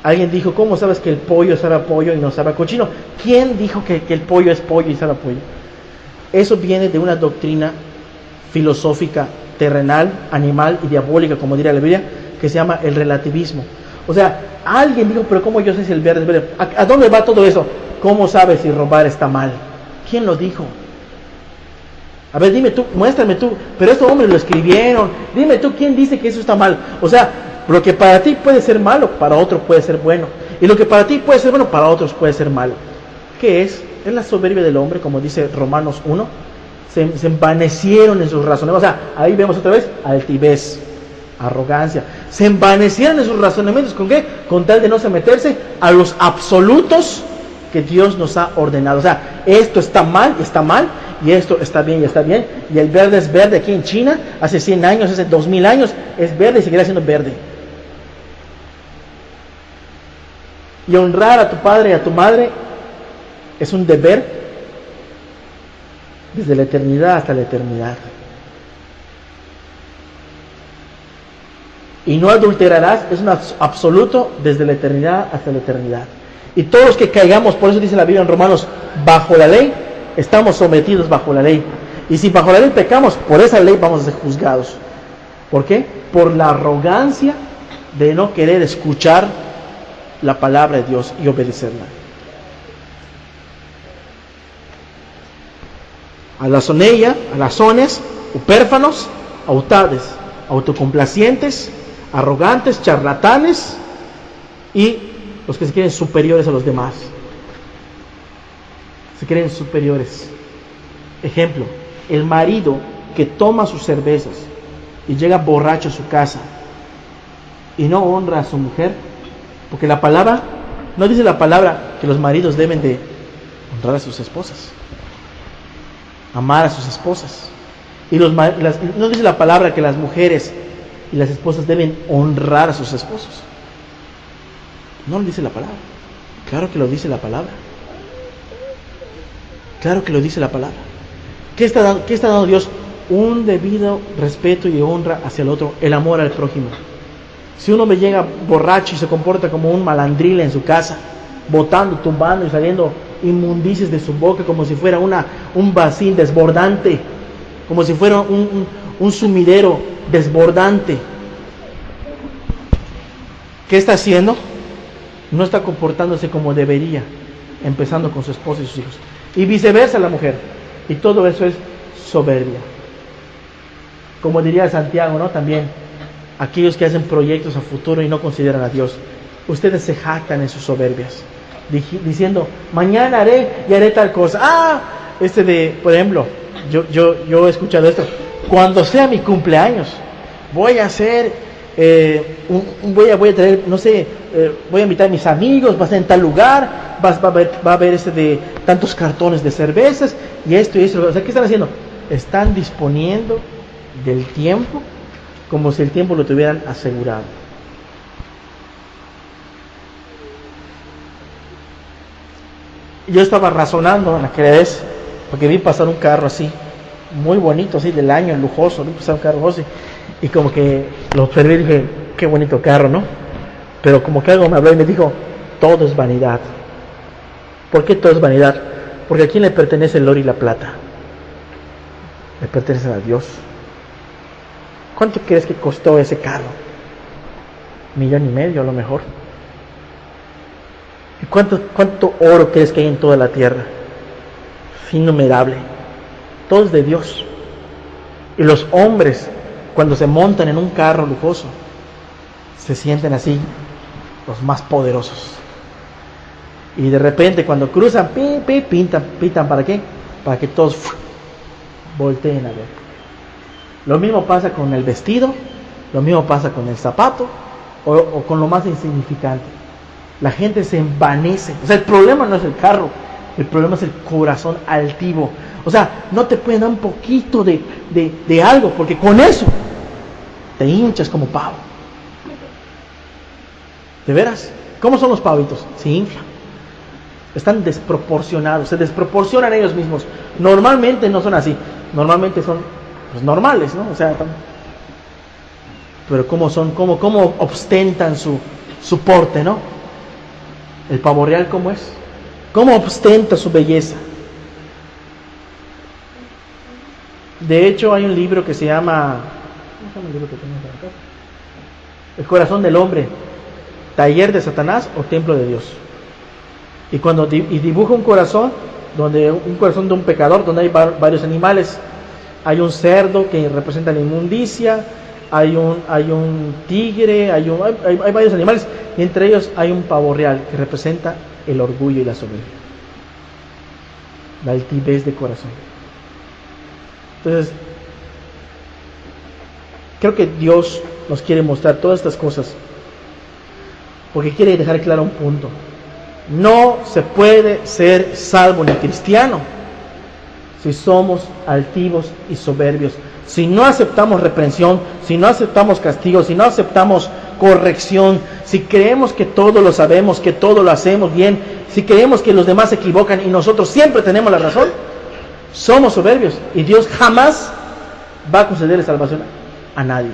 Alguien dijo, ¿cómo sabes que el pollo sabe a pollo y no sabe a cochino? ¿Quién dijo que el pollo es pollo y sabe a pollo? Eso viene de una doctrina filosófica terrenal, animal y diabólica, como diría la Biblia, que se llama el relativismo. O sea, alguien dijo, pero ¿cómo yo sé si el verde es verde? ¿A dónde va todo eso? ¿Cómo sabes si robar está mal? ¿Quién lo dijo? A ver, dime tú, muéstrame tú, pero estos hombres lo escribieron. Dime tú, ¿quién dice que eso está mal? O sea, lo que para ti puede ser malo, para otro puede ser bueno. Y lo que para ti puede ser bueno, para otros puede ser malo. ¿Qué es? Es la soberbia del hombre, como dice Romanos 1. Se envanecieron en sus razonamientos. O sea, ahí vemos otra vez altivez, arrogancia. Se envanecieron en sus razonamientos. ¿Con qué? Con tal de no someterse a los absolutos que Dios nos ha ordenado. O sea, esto está mal, y esto está bien, y está bien. Y el verde es verde aquí en China, hace 100 años, hace 2000 años, es verde y seguirá siendo verde. Y honrar a tu padre y a tu madre es un deber desde la eternidad hasta la eternidad. Y no adulterarás es un absoluto desde la eternidad hasta la eternidad. Y todos los que caigamos, por eso dice la Biblia en Romanos, bajo la ley, estamos sometidos bajo la ley. Y si bajo la ley pecamos, por esa ley vamos a ser juzgados. ¿Por qué? Por la arrogancia de no querer escuchar la palabra de Dios y obedecerla. alazones, upérfanos, autades, autocomplacientes, arrogantes, charlatanes y los que se creen superiores a los demás. Se creen superiores. Ejemplo, el marido que toma sus cervezas y llega borracho a su casa y no honra a su mujer, porque la palabra, no dice la palabra que los maridos deben de honrar a sus esposas, amar a sus esposas, y no dice la palabra que las mujeres y las esposas deben honrar a sus esposos. No lo dice la palabra. Claro que lo dice la palabra. Claro que lo dice la palabra. ¿Qué está dando Dios? Un debido respeto y honra hacia el otro, el amor al prójimo. Si uno me llega borracho y se comporta como un malandril en su casa, botando, tumbando y saliendo inmundicias de su boca como si fuera un vacín desbordante, como si fuera un sumidero desbordante, ¿qué está haciendo? No está comportándose como debería, empezando con su esposa y sus hijos, y viceversa la mujer, y todo eso es soberbia. Como diría Santiago, ¿no? También aquellos que hacen proyectos a futuro y no consideran a Dios, ustedes se jactan en sus soberbias, diciendo, mañana haré tal cosa. Por ejemplo, yo he escuchado esto, cuando sea mi cumpleaños, voy a hacer, voy a traer, no sé, voy a invitar a mis amigos, va a ser en tal lugar, va a haber de tantos cartones de cervezas, y esto y eso. O sea, ¿qué están haciendo? Están disponiendo del tiempo como si el tiempo lo tuvieran asegurado. Yo estaba razonando en aquella vez, porque vi pasar un carro así, muy bonito, así del año, lujoso, vi pasar un carro así, y como que lo observé y dije, qué bonito carro, ¿no? Pero como que algo me habló y me dijo, todo es vanidad. ¿Por qué todo es vanidad? Porque ¿a quién le pertenece el oro y la plata? Le pertenecen a Dios. ¿Cuánto crees que costó ese carro? 1,500,000 a lo mejor. ¿Y cuánto oro crees que hay en toda la tierra? Innumerable. Todo es de Dios. Y los hombres, cuando se montan en un carro lujoso, se sienten así, los más poderosos. Y de repente cuando cruzan, pitan, ¿para qué? Para que todos volteen a ver. Lo mismo pasa con el vestido, lo mismo pasa con el zapato, o con lo más insignificante. La gente se envanece. O sea, el problema no es el carro, el problema es el corazón altivo. O sea, no te pueden dar un poquito de algo, porque con eso te hinchas como pavo. ¿De veras? ¿Cómo son los pavitos? Se inflan. Están desproporcionados, se desproporcionan ellos mismos. Normalmente no son así, normalmente son pues, normales, ¿no? O sea, pero cómo son, cómo ostentan su porte, ¿no? El pavo real, ¿cómo es? ¿Cómo ostenta su belleza? De hecho, hay un libro que se llama, ¿cómo se llama el libro que tenemos acá? El corazón del hombre, taller de Satanás o templo de Dios. Y cuando dibuja un corazón de un pecador, donde hay varios animales, hay un cerdo que representa la inmundicia, hay un tigre, hay varios animales, y entre ellos hay un pavo real que representa el orgullo y la soberbia, la altivez de corazón. Entonces, creo que Dios nos quiere mostrar todas estas cosas porque quiere dejar claro un punto. No se puede ser salvo ni cristiano si somos altivos y soberbios, si no aceptamos reprensión, si no aceptamos castigo, si no aceptamos corrección, si creemos que todo lo sabemos, que todo lo hacemos bien, si creemos que los demás se equivocan y nosotros siempre tenemos la razón, somos soberbios y Dios jamás va a conceder salvación a nadie.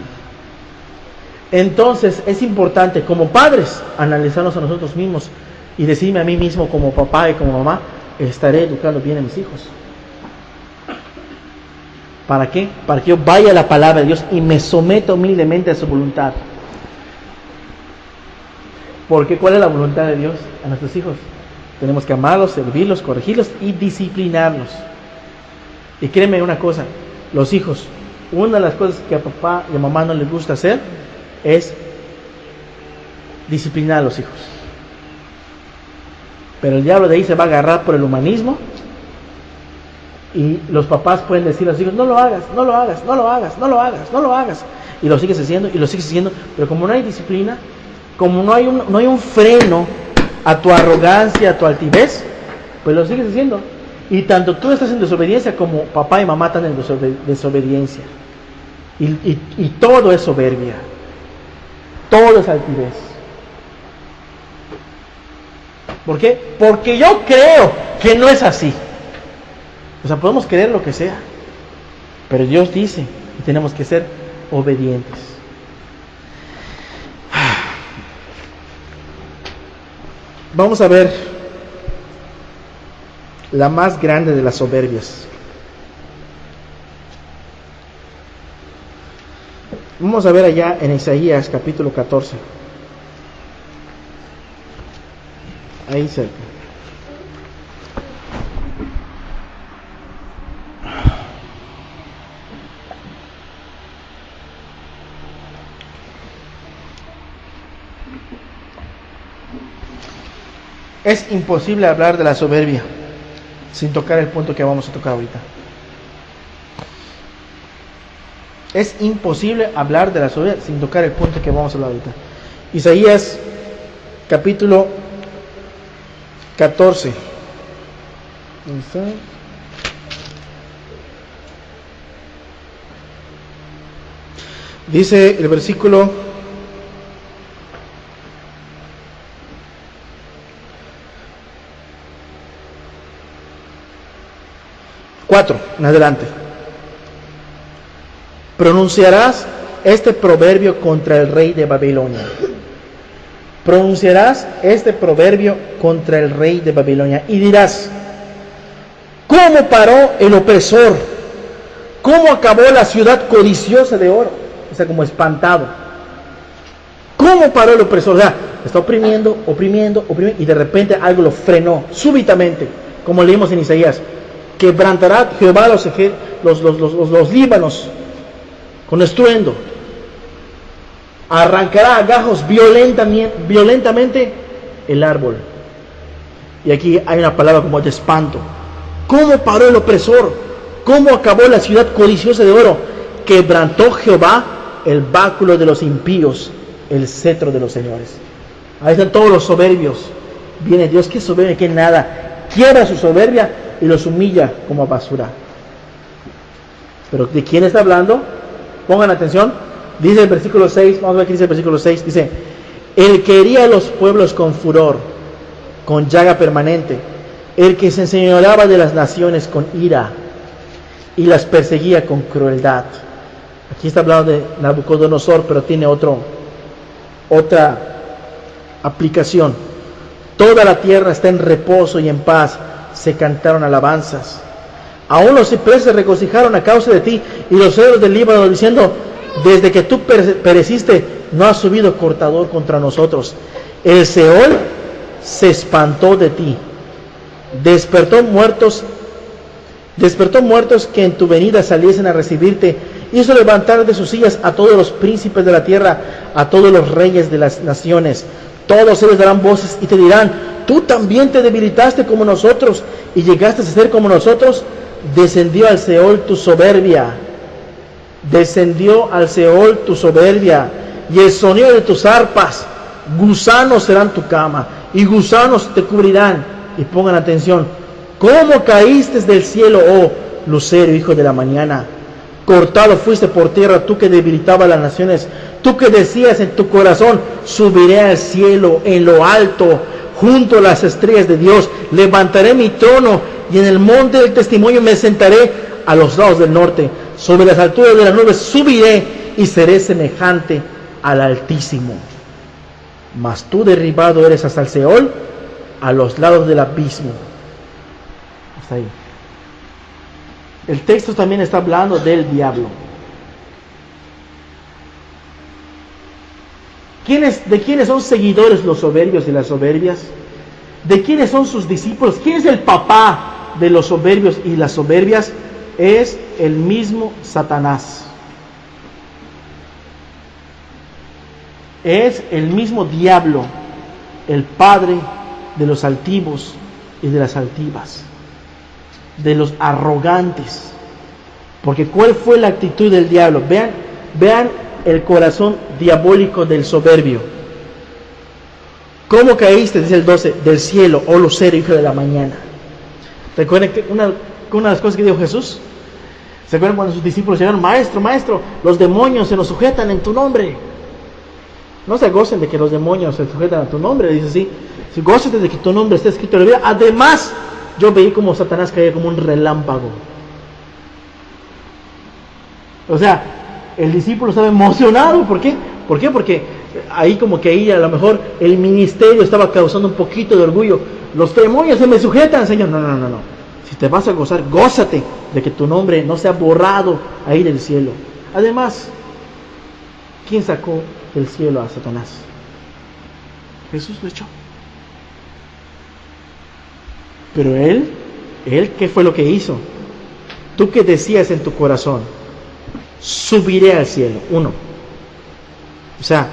Entonces es importante como padres analizarnos a nosotros mismos y decirme a mí mismo como papá y como mamá, estaré educando bien a mis hijos. ¿Para qué? Para que yo vaya a la palabra de Dios y me someta humildemente a su voluntad. Porque ¿cuál es la voluntad de Dios a nuestros hijos? Tenemos que amarlos, servirlos, corregirlos y disciplinarlos. Y créeme una cosa, los hijos, una de las cosas que a papá y a mamá no les gusta hacer es disciplinar a los hijos. Pero el diablo de ahí se va a agarrar por el humanismo y los papás pueden decir a los hijos, no lo hagas, no lo hagas, no lo hagas, no lo hagas, no lo hagas. Y lo sigues haciendo y lo sigues haciendo, pero como no hay disciplina, como no hay un freno a tu arrogancia, a tu altivez, pues lo sigues haciendo. Y tanto tú estás en desobediencia como papá y mamá están en desobediencia. Y todo es soberbia. Todo es altivez. ¿Por qué? Porque yo creo que no es así. O sea, podemos creer lo que sea, pero Dios dice y tenemos que ser obedientes. Vamos a ver la más grande de las soberbias. Vamos a ver allá en Isaías capítulo 14. Ahí cerca. Es imposible hablar de la soberbia sin tocar el punto que vamos a tocar ahorita. Es imposible hablar de la soberbia sin tocar el punto que vamos a hablar ahorita. Isaías capítulo 14. ¿Dónde está? Dice el versículo 4 en adelante. Pronunciarás este proverbio contra el rey de Babilonia. Pronunciarás este proverbio contra el rey de Babilonia y dirás: ¿cómo paró el opresor? ¿Cómo acabó la ciudad codiciosa de oro? O sea, como espantado. ¿Cómo paró el opresor? O sea, está oprimiendo, y de repente algo lo frenó, súbitamente, como leímos en Isaías. Quebrantará Jehová los Líbanos con estruendo. Arrancará a gajos violentamente el árbol. Y aquí hay una palabra como de espanto. ¿Cómo paró el opresor? ¿Cómo acabó la ciudad codiciosa de oro? Quebrantó Jehová el báculo de los impíos, el cetro de los señores. Ahí están todos los soberbios. Viene Dios, que soberbia, que nada. Quiebra su soberbia y los humilla como basura. Pero ¿de quién está hablando? Pongan atención. Dice el versículo 6, vamos a ver qué dice el versículo 6. Dice, el que hería a los pueblos con furor, con llaga permanente, el que se enseñoreaba de las naciones con ira y las perseguía con crueldad. Aquí está hablando de Nabucodonosor, pero tiene otra aplicación. Toda la tierra está en reposo y en paz, se cantaron alabanzas. Aún los cipreses se regocijaron a causa de ti, y los cedros del Líbano diciendo, desde que tú pereciste, no ha subido cortador contra nosotros. El Seol se espantó de ti, despertó muertos que en tu venida saliesen a recibirte, hizo levantar de sus sillas a todos los príncipes de la tierra, a todos los reyes de las naciones. Todos ellos darán voces y te dirán, tú también te debilitaste como nosotros y llegaste a ser como nosotros. Descendió al Seol tu soberbia, y el sonido de tus arpas. Gusanos serán tu cama y gusanos te cubrirán. Y pongan atención, ¿cómo caíste del cielo, oh lucero, hijo de la mañana? Cortado fuiste por tierra, tú que debilitabas las naciones, tú que decías en tu corazón, subiré al cielo en lo alto, junto a las estrellas de Dios, levantaré mi trono y en el monte del testimonio me sentaré a los lados del norte, sobre las alturas de las nubes subiré y seré semejante al Altísimo. Mas tú derribado eres hasta el Seol, a los lados del abismo. Hasta ahí. El texto también está hablando del diablo. ¿De quiénes son seguidores los soberbios y las soberbias? ¿De quiénes son sus discípulos? ¿Quién es el papá de los soberbios y las soberbias? Es el mismo Satanás. Es el mismo diablo, el padre de los altivos y de las altivas, de los arrogantes. Porque ¿cuál fue la actitud del diablo? Vean el corazón diabólico del soberbio. ¿Cómo caíste? Dice el 12, del cielo, oh lucero, hijo de la mañana. ¿Recuerdan que una de las cosas que dijo Jesús? ¿Se acuerdan cuando sus discípulos llegaron? Maestro, los demonios se nos sujetan en tu nombre. No se gocen de que los demonios se sujetan a tu nombre, dice así. Si gózate de que tu nombre esté escrito en la Biblia. Además, yo veí como Satanás caía como un relámpago. O sea, el discípulo estaba emocionado. ¿Por qué? Porque ahí como que ahí a lo mejor el ministerio estaba causando un poquito de orgullo. Los demonios se me sujetan, Señor. No. Si te vas a gozar, gózate de que tu nombre no sea borrado ahí del cielo. Además, ¿quién sacó del cielo a Satanás? Jesús lo echó. Pero él, ¿qué fue lo que hizo? Tú que decías en tu corazón, subiré al cielo. 1. O sea,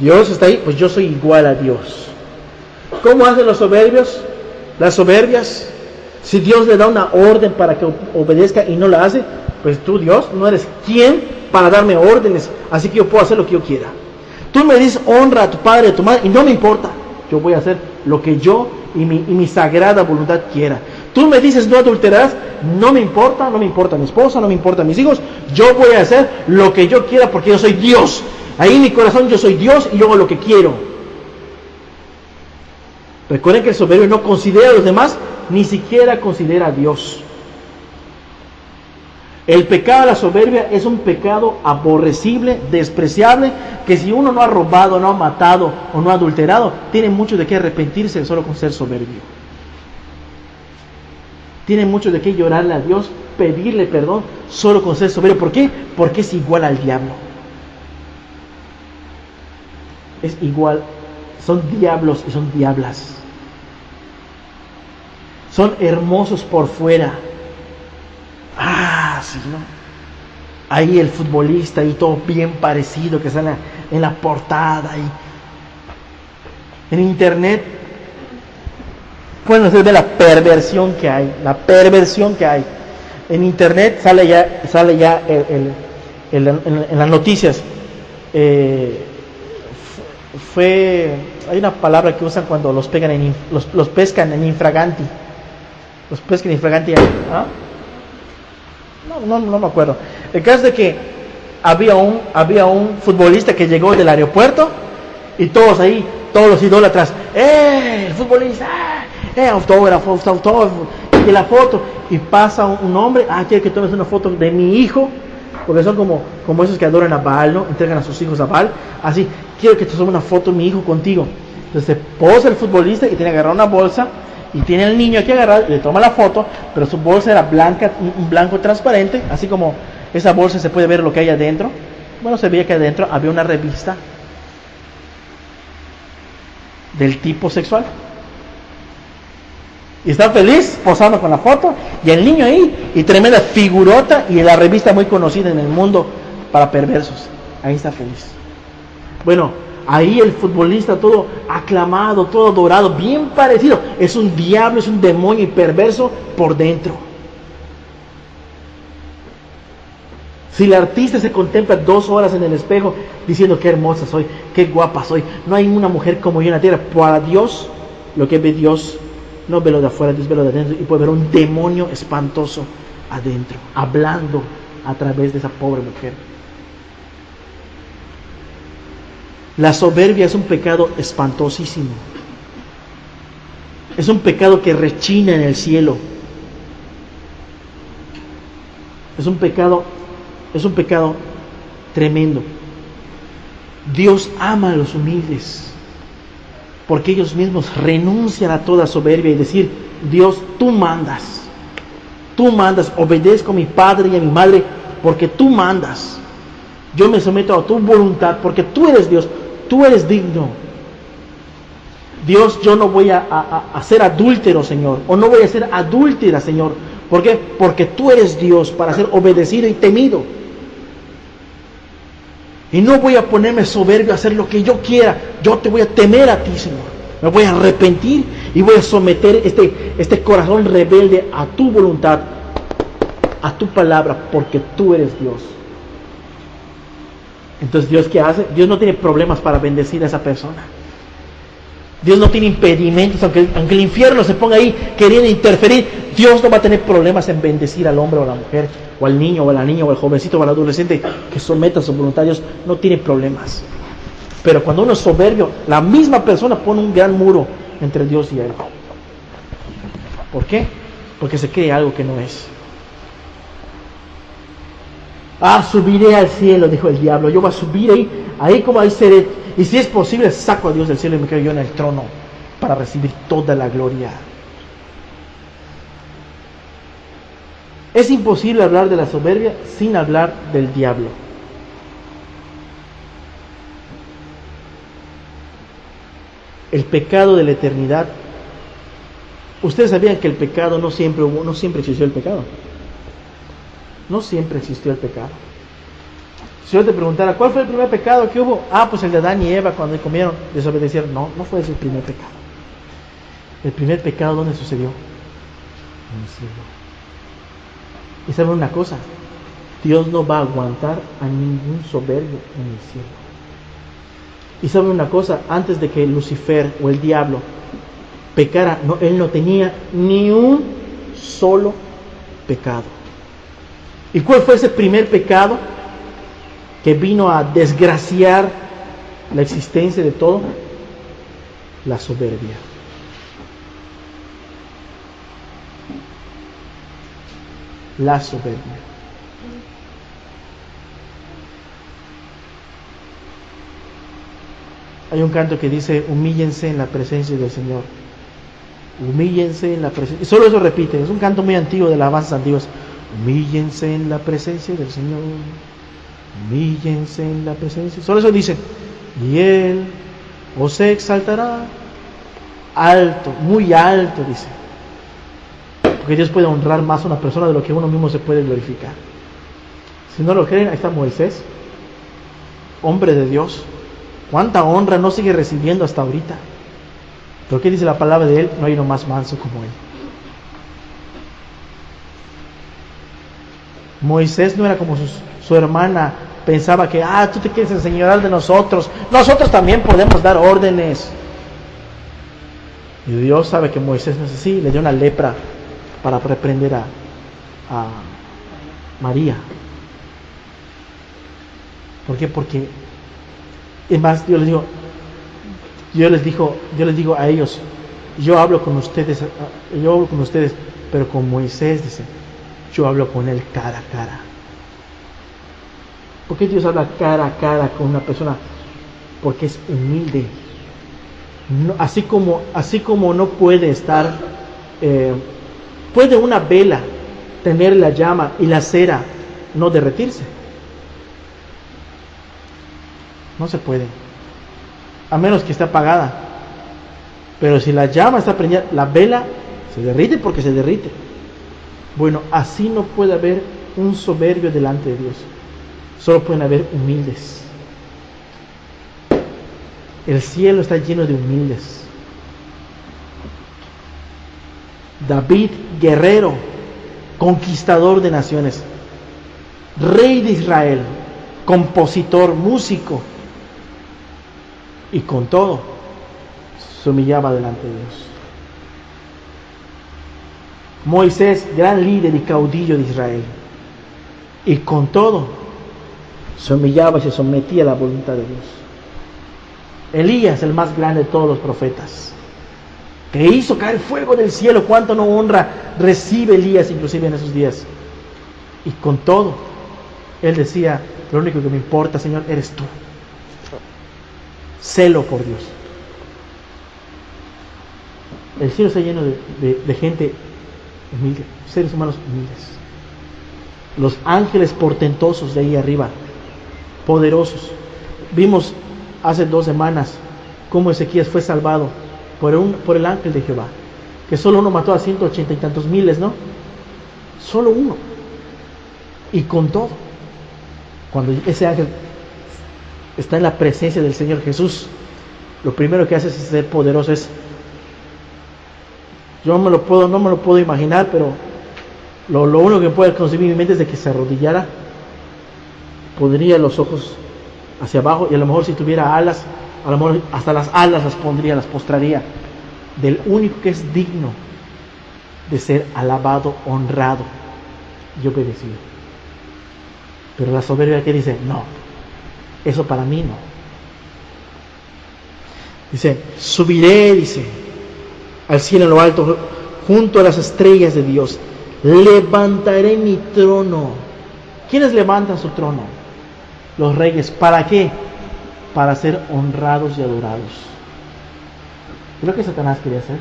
Dios está ahí, pues yo soy igual a Dios. ¿Cómo hacen los soberbios? Las soberbias. Si Dios le da una orden para que obedezca y no la hace, pues tú, Dios, no eres quien para darme órdenes, así que yo puedo hacer lo que yo quiera. Tú me dices honra a tu padre y a tu madre y no me importa, yo voy a hacer lo que yo y mi sagrada voluntad quiera. Tú me dices no adulterarás, no me importa mi esposa, no me importa mis hijos, yo voy a hacer lo que yo quiera porque yo soy Dios. Ahí en mi corazón yo soy Dios y yo hago lo que quiero. Recuerden que el soberbio no considera a los demás, ni siquiera considera a Dios. El pecado de la soberbia es un pecado aborrecible, despreciable, que si uno no ha robado, no ha matado o no ha adulterado, tiene mucho de qué arrepentirse solo con ser soberbio. Tiene mucho de qué llorarle a Dios, pedirle perdón solo con ser soberbio. ¿Por qué? Porque es igual al diablo. es igual. Son diablos y son diablas. Son hermosos por fuera. Sí, ¿no? Ahí el futbolista y todo bien parecido que sale en la portada y en internet. Pueden ustedes ver la perversión que hay. En internet sale ya en las noticias. Hay una palabra que usan cuando los pegan los pescan en infraganti. Los pescan en infraganti. ¿Ah? No me acuerdo. El caso es de que había un futbolista que llegó del aeropuerto y todos ahí, todos los idólatras, el futbolista, autógrafo, y la foto, y pasa un hombre, quiere que tomes una foto de mi hijo, porque son como esos que adoran a Baal, ¿no? Entregan a sus hijos a Baal, así, quiero que te tome una foto de mi hijo contigo. Entonces se posa el futbolista y tiene que agarrar una bolsa, y tiene el niño aquí agarrado, y le toma la foto, pero su bolsa era blanca, un blanco transparente, así como esa bolsa se puede ver lo que hay adentro. Bueno, se veía que adentro había una revista del tipo sexual. Y está feliz posando con la foto, y el niño ahí, y tremenda figurota, y la revista muy conocida en el mundo para perversos. Ahí está feliz. Bueno, ahí el futbolista todo aclamado, todo adorado, bien parecido. Es un diablo, es un demonio y perverso por dentro. Si el artista se contempla 2 horas en el espejo diciendo qué hermosa soy, qué guapa soy, no hay una mujer como yo en la tierra. Para Dios, lo que ve Dios, no ve lo de afuera, Dios ve lo de adentro, y puede ver un demonio espantoso adentro, hablando a través de esa pobre mujer. La soberbia es un pecado espantosísimo. Es un pecado que rechina en el cielo. Es un pecado tremendo. Dios ama a los humildes, porque ellos mismos renuncian a toda soberbia y decir: Dios, tú mandas, obedezco a mi padre y a mi madre porque tú mandas. Yo me someto a tu voluntad porque tú eres Dios, tú eres digno. Dios, yo no voy a ser adúltero, Señor, o no voy a ser adúltera, Señor. ¿Por qué? Porque tú eres Dios para ser obedecido y temido. Y no voy a ponerme soberbio a hacer lo que yo quiera. Yo te voy a temer a ti, Señor. Me voy a arrepentir y voy a someter este corazón rebelde a tu voluntad, a tu palabra, porque tú eres Dios. Entonces, ¿Dios qué hace? Dios no tiene problemas para bendecir a esa persona. Dios no tiene impedimentos, aunque el infierno se ponga ahí queriendo interferir, Dios no va a tener problemas en bendecir al hombre o a la mujer, o al niño o a la niña, o al jovencito o al adolescente que someta su voluntad. Dios no tiene problemas. Pero cuando uno es soberbio, la misma persona pone un gran muro entre Dios y él. ¿Por qué? Porque se cree algo que no es. Subiré al cielo, dijo el diablo. Yo voy a subir ahí como ahí seré. Y si es posible, saco a Dios del cielo y me quedo yo en el trono para recibir toda la gloria. Es imposible hablar de la soberbia sin hablar del diablo. El pecado de la eternidad. Ustedes sabían que el pecado no siempre existió el pecado. No siempre existió el pecado. Si yo te preguntara, ¿cuál fue el primer pecado que hubo? Pues el de Adán y Eva cuando comieron, desobedecieron. No fue ese el primer pecado. El primer pecado, ¿dónde sucedió? En el cielo. Y saben una cosa, Dios no va a aguantar a ningún soberbio en el cielo. Y saben una cosa, antes de que Lucifer o el diablo pecara, él no tenía ni un solo pecado. ¿Y cuál fue ese primer pecado que vino a desgraciar la existencia de todo? La soberbia. La soberbia. Hay un canto que dice: humíllense en la presencia del Señor. Humíllense en la presencia. Y solo eso repite. Es un canto muy antiguo de las alabanzas antiguas. Humíllense en la presencia del Señor. Humíllense en la presencia. Solo eso dice. Y Él o se exaltará alto, muy alto, dice. Porque Dios puede honrar más a una persona de lo que uno mismo se puede glorificar. Si no lo creen, ahí está Moisés, hombre de Dios. ¿Cuánta honra no sigue recibiendo hasta ahorita? Pero ¿qué dice la palabra de él? No hay uno más manso como él. Moisés no era como su hermana, pensaba que, tú te quieres enseñorear de nosotros también podemos dar órdenes. Y Dios sabe que Moisés no es así, le dio una lepra para reprender a María. ¿Por qué? Porque, es más, yo les digo a ellos, yo hablo con ustedes, pero con Moisés, dice, yo hablo con él cara a cara. ¿Por qué Dios habla cara a cara con una persona? Porque es humilde. No, así como no puede estar, puede una vela tener la llama y la cera no derretirse. No se puede, a menos que esté apagada. Pero si la llama está prendida, la vela se derrite porque se derrite. Bueno, así no puede haber un soberbio delante de Dios. Solo pueden haber humildes. El cielo está lleno de humildes. David, guerrero, conquistador de naciones, rey de Israel, compositor, músico, y con todo se humillaba delante de Dios. Moisés, gran líder y caudillo de Israel, y con todo se humillaba y se sometía a la voluntad de Dios. Elías, el más grande de todos los profetas, que hizo caer fuego del cielo, cuánto no honra recibe Elías inclusive en esos días. Y con todo, él decía, lo único que me importa, Señor, eres tú. Celo por Dios. El cielo está lleno de gente humilde, seres humanos humildes. Los ángeles portentosos de ahí arriba, poderosos. Vimos hace 2 semanas cómo Ezequías fue salvado por el ángel de Jehová, que solo uno mató a 180 y tantos miles, ¿no? Solo uno. Y con todo, cuando ese ángel está en la presencia del Señor Jesús, lo primero que hace es ser poderoso. Yo no me lo puedo imaginar, pero lo único que puede concebir mi mente es de que se arrodillara, pondría los ojos hacia abajo, y a lo mejor si tuviera alas, a lo mejor hasta las alas las postraría, del único que es digno de ser alabado, honrado y obedecido. Pero la soberbia que dice, no, eso para mí no. Dice, subiré, dice, al cielo en lo alto, junto a las estrellas de Dios, levantaré mi trono. ¿Quiénes levantan su trono? Los reyes. ¿Para qué? Para ser honrados y adorados. ¿Es lo que Satanás quería hacer?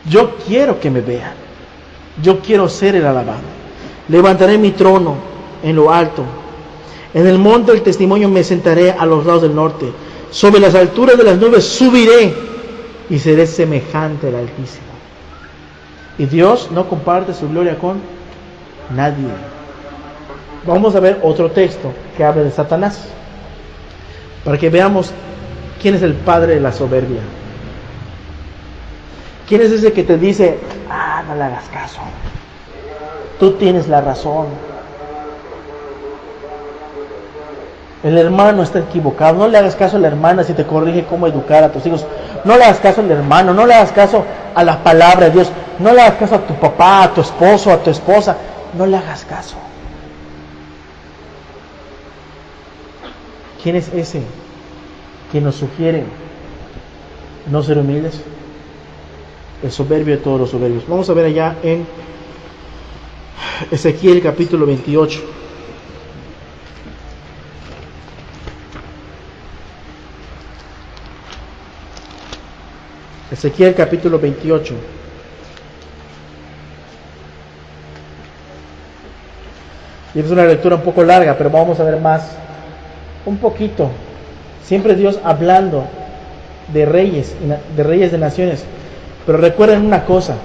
Yo quiero que me vean. Yo quiero ser el alabado. Levantaré mi trono en lo alto. En el monte del testimonio me sentaré a los lados del norte. Sobre las alturas de las nubes subiré y seré semejante al Altísimo. Y Dios no comparte su gloria con nadie. Vamos a ver otro texto que habla de Satanás, para que veamos quién es el padre de la soberbia. ¿Quién es ese que te dice, no le hagas caso, tú tienes la razón, el hermano está equivocado? No le hagas caso a la hermana si te corrige cómo educar a tus hijos. No le hagas caso al hermano, no le hagas caso a la palabra de Dios, no le hagas caso a tu papá, a tu esposo, a tu esposa, no le hagas caso. ¿Quién es ese que nos sugiere no ser humildes? El soberbio de todos los soberbios. Vamos a ver allá en Ezequiel capítulo 28. Ezequiel capítulo 28. Y es una lectura un poco larga, pero vamos a ver más, un poquito, Siempre Dios hablando de reyes de naciones. Pero recuerden una cosa,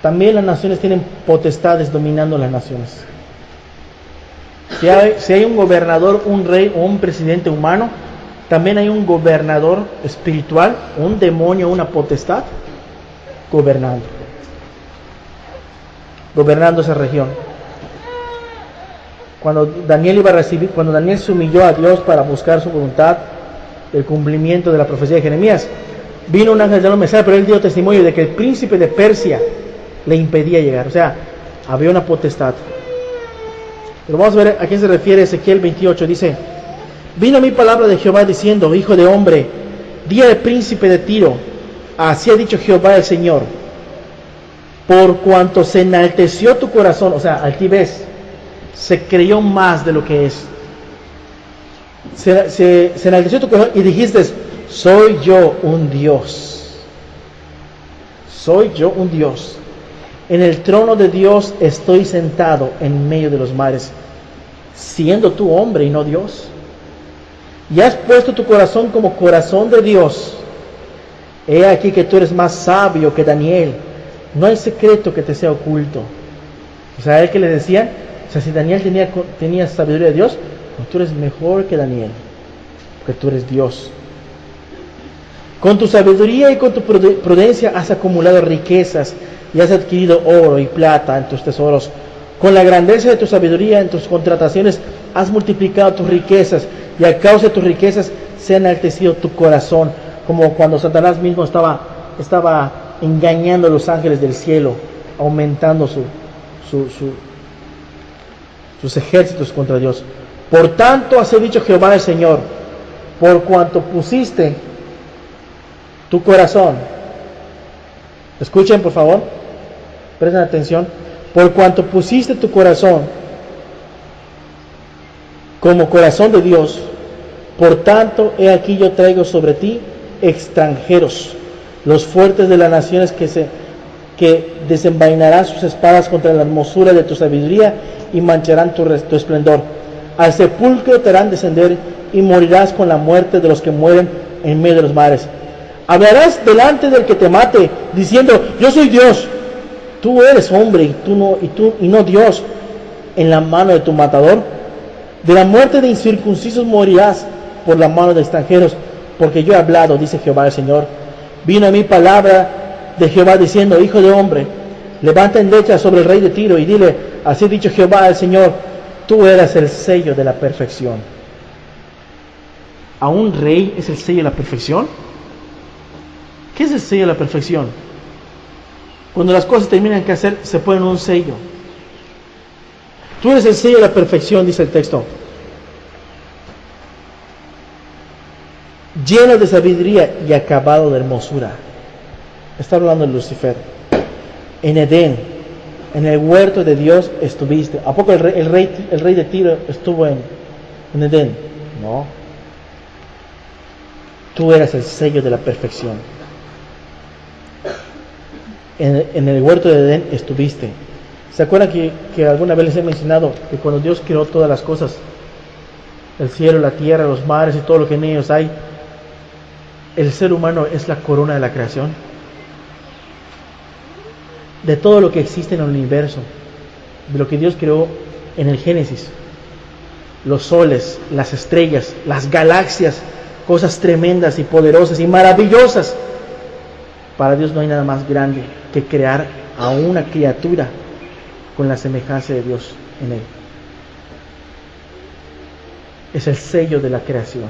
también las naciones tienen potestades dominando las naciones. Si hay un gobernador, un rey o un presidente humano, también hay un gobernador espiritual, un demonio, una potestad gobernando esa región. Cuando Daniel se humilló a Dios para buscar su voluntad, el cumplimiento de la profecía de Jeremías, vino un ángel de los mensajeros, pero él dio testimonio de que el príncipe de Persia le impedía llegar. O sea, había una potestad. Pero vamos a ver a quién se refiere Ezequiel 28. Dice: vino a mí palabra de Jehová diciendo: hijo de hombre, di al príncipe de Tiro, así ha dicho Jehová el Señor, por cuanto se enalteció tu corazón, o sea, altivez, se creyó más de lo que es, se enalteció tu corazón y dijiste: soy yo un Dios, soy yo un Dios. En el trono de Dios estoy sentado en medio de los mares, siendo tú hombre y no Dios. Y has puesto tu corazón como corazón de Dios. He aquí que tú eres más sabio que Daniel. No hay secreto que te sea oculto. O sea, a él que le decían, o sea, si Daniel tenía sabiduría de Dios, pues tú eres mejor que Daniel, porque tú eres Dios. Con tu sabiduría y con tu prudencia has acumulado riquezas y has adquirido oro y plata en tus tesoros. Con la grandeza de tu sabiduría en tus contrataciones has multiplicado tus riquezas, y a causa de tus riquezas se ha enaltecido tu corazón, como cuando Satanás mismo estaba engañando a los ángeles del cielo, aumentando sus ejércitos contra Dios. Por tanto, así ha dicho Jehová el Señor, por cuanto pusiste tu corazón, escuchen por favor, presten atención, por cuanto pusiste tu corazón como corazón de Dios, por tanto, he aquí yo traigo sobre ti extranjeros, los fuertes de las naciones que desenvainarán sus espadas contra la hermosura de tu sabiduría y mancharán tu esplendor. Al sepulcro te harán descender y morirás con la muerte de los que mueren en medio de los mares. Hablarás delante del que te mate, diciendo: yo soy Dios. Tú eres hombre y no Dios, en la mano de tu matador. De la muerte de incircuncisos morirás por la mano de extranjeros, porque yo he hablado, dice Jehová el Señor. Vino a mí palabra de Jehová diciendo: hijo de hombre, levanta endecha sobre el rey de Tiro y dile: así ha dicho Jehová el Señor, tú eras el sello de la perfección. ¿A un rey es el sello de la perfección? ¿Qué es el sello de la perfección? Cuando las cosas terminan que hacer, se ponen un sello. Tú eres el sello de la perfección, dice el texto. Lleno de sabiduría y acabado de hermosura. Está hablando de Lucifer. En Edén, en el huerto de Dios estuviste. ¿A poco el rey de Tiro estuvo en Edén? No. Tú eras el sello de la perfección. En el huerto de Edén estuviste. ¿Se acuerdan que alguna vez les he mencionado que cuando Dios creó todas las cosas, el cielo, la tierra, los mares y todo lo que en ellos hay, el ser humano es la corona de la creación? De todo lo que existe en el universo, de lo que Dios creó en el Génesis, los soles, las estrellas, las galaxias, cosas tremendas y poderosas y maravillosas. Para Dios no hay nada más grande que crear a una criatura con la semejanza de Dios en él. Es el sello de la creación.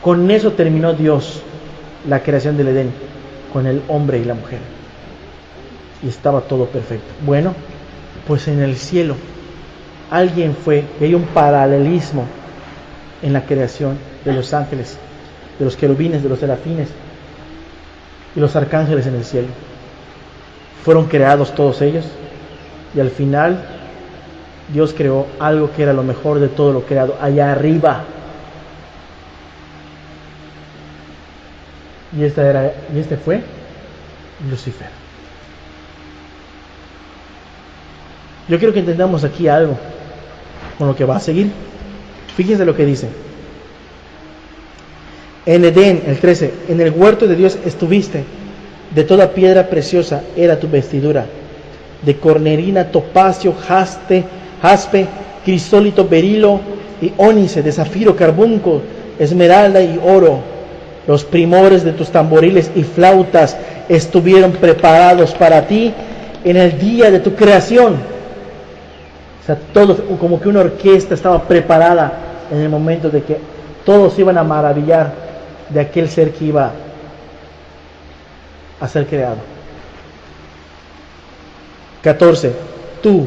Con eso terminó Dios la creación del Edén, con el hombre y la mujer. Y estaba todo perfecto. Bueno, pues en el cielo alguien fue, y hay un paralelismo en la creación de los ángeles, de los querubines, de los serafines y los arcángeles en el cielo. Fueron creados todos ellos, y al final Dios creó algo que era lo mejor de todo lo creado, allá arriba. Y este fue Lucifer. Yo quiero que entendamos aquí algo con lo que va a seguir. Fíjense lo que dice. En Edén, el 13, en el huerto de Dios estuviste, de toda piedra preciosa era tu vestidura, de cornerina, topacio, jaspe, crisólito, berilo y ónice, de zafiro, carbunco, esmeralda y oro. Los primores de tus tamboriles y flautas estuvieron preparados para ti en el día de tu creación. O sea, todo como que una orquesta estaba preparada en el momento de que todos iban a maravillar de aquel ser que iba a ser creado. 14. Tú,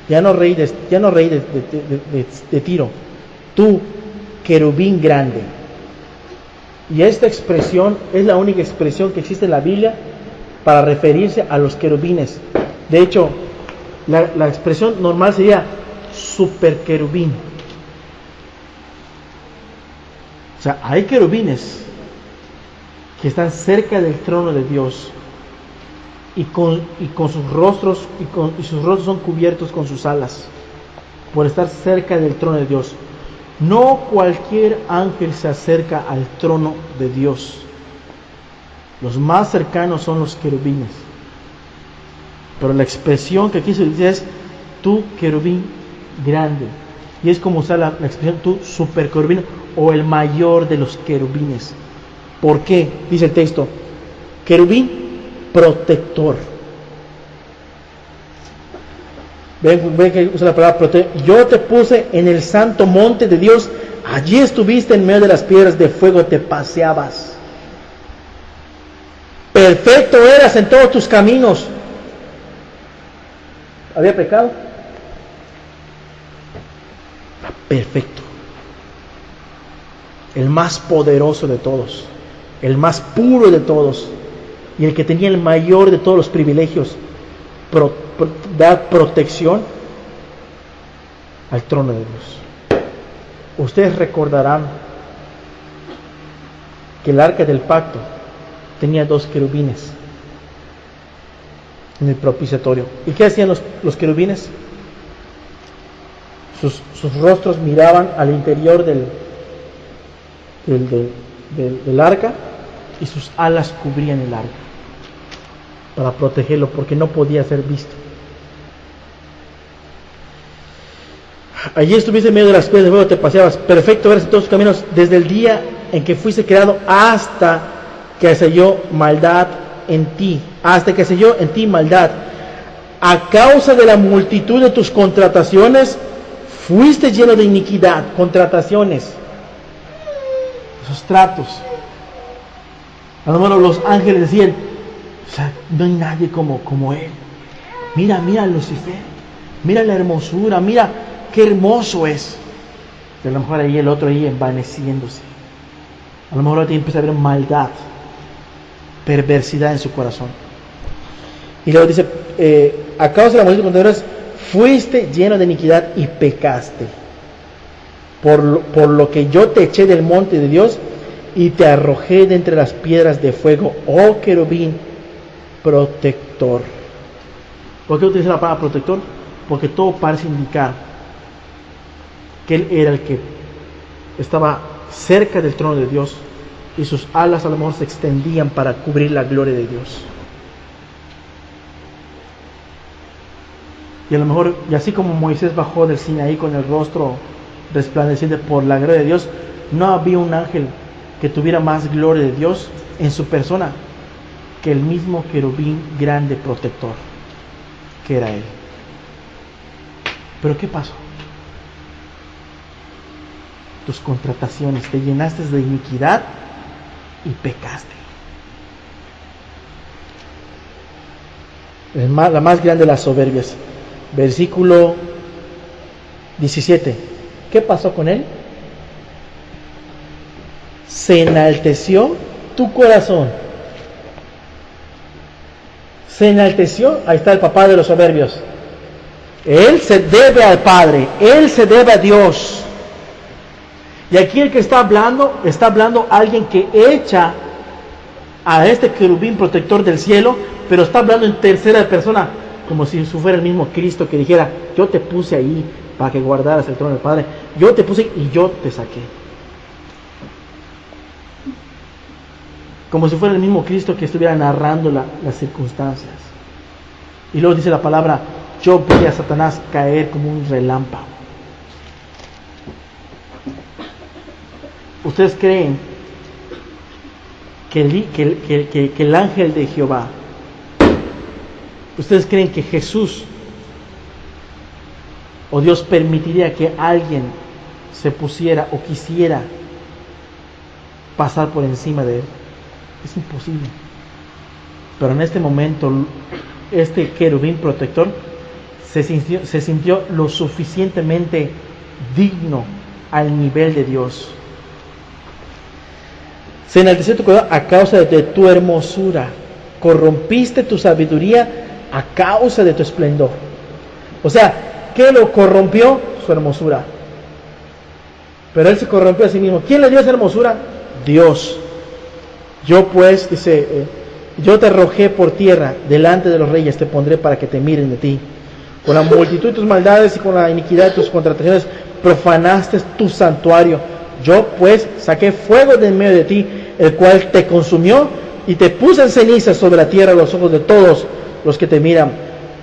ya no rey de Tiro, tú, querubín grande. Y esta expresión es la única expresión que existe en la Biblia para referirse a los querubines. De hecho, la expresión normal sería super querubín. O sea, hay querubines que están cerca del trono de Dios y con sus rostros y sus rostros son cubiertos con sus alas por estar cerca del trono de Dios. No cualquier ángel se acerca al trono de Dios. Los más cercanos son los querubines. Pero la expresión que aquí se dice es tú querubín grande. Y es como usar la expresión tú super querubín o el mayor de los querubines. ¿Por qué? Dice el texto, querubín protector. Ven que usa la palabra protector. Yo te puse en el santo monte de Dios, allí estuviste en medio de las piedras de fuego, te paseabas. Perfecto eras en todos tus caminos. ¿Había pecado? Perfecto. El más poderoso de todos, el más puro de todos y el que tenía el mayor de todos los privilegios, dar protección al trono de Dios. Ustedes recordarán que el arca del pacto tenía 2 querubines en el propiciatorio. ¿Y qué hacían los querubines? Sus rostros miraban al interior del arca y sus alas cubrían el arca para protegerlo porque no podía ser visto. Allí estuviste en medio de las piedras de fuego, te paseabas. Perfecto eres en todos tus caminos desde el día en que fuiste creado hasta que se halló maldad en ti. Hasta que se halló en ti maldad. A causa de la multitud de tus contrataciones, fuiste lleno de iniquidad. Contrataciones. Esos tratos. A lo mejor los ángeles decían, o sea, no hay nadie como él. Mira a Lucifer. Mira la hermosura. Mira qué hermoso es. Y a lo mejor ahí el otro ahí envaneciéndose. A lo mejor ahí empieza a haber maldad, perversidad en su corazón. Y luego dice, a causa de la multitud de contrataciones, fuiste lleno de iniquidad y pecaste. Por lo que yo te eché del monte de Dios y te arrojé de entre las piedras de fuego, oh querubín protector. ¿Por qué utiliza la palabra protector? Porque todo parece indicar que él era el que estaba cerca del trono de Dios y sus alas a lo mejor se extendían para cubrir la gloria de Dios. Y a lo mejor, y así como Moisés bajó del Sinaí con el rostro resplandeciente por la gloria de Dios, no había un ángel que tuviera más gloria de Dios en su persona que el mismo querubín grande protector que era él. Pero ¿qué pasó? Tus contrataciones, te llenaste de iniquidad y pecaste. La más grande de las soberbias. Versículo 17. ¿Qué pasó con él? Se enalteció tu corazón. Se enalteció. Ahí está el papá de los soberbios. Él se debe al Padre. Él se debe a Dios. Y aquí el que está hablando alguien que echa a este querubín protector del cielo, pero está hablando en tercera persona, como si fuera el mismo Cristo que dijera, yo te puse ahí para que guardaras el trono del Padre, yo te puse y yo te saqué. como si fuera el mismo Cristo que estuviera narrando las circunstancias. Y luego dice la palabra: yo vi a Satanás caer como un relámpago. ¿Ustedes creen que el ángel de Jehová, ustedes creen que Jesús o Dios permitiría que alguien se pusiera o quisiera pasar por encima de él? Es imposible. Pero en este momento este querubín protector se sintió lo suficientemente digno al nivel de Dios. Se enalteció tu corazón a causa de tu hermosura, corrompiste tu sabiduría a causa de tu esplendor. O sea, ¿qué lo corrompió? Su hermosura. Pero él se corrompió a sí mismo. ¿Quién le dio esa hermosura? Dios. Yo pues, dice, yo te arrojé por tierra, delante de los reyes te pondré para que te miren de ti. Con la multitud de tus maldades y con la iniquidad de tus contrataciones profanaste tu santuario. Yo pues saqué fuego de en medio de ti, el cual te consumió, y te puse en cenizas sobre la tierra a los ojos de todos los que te miran.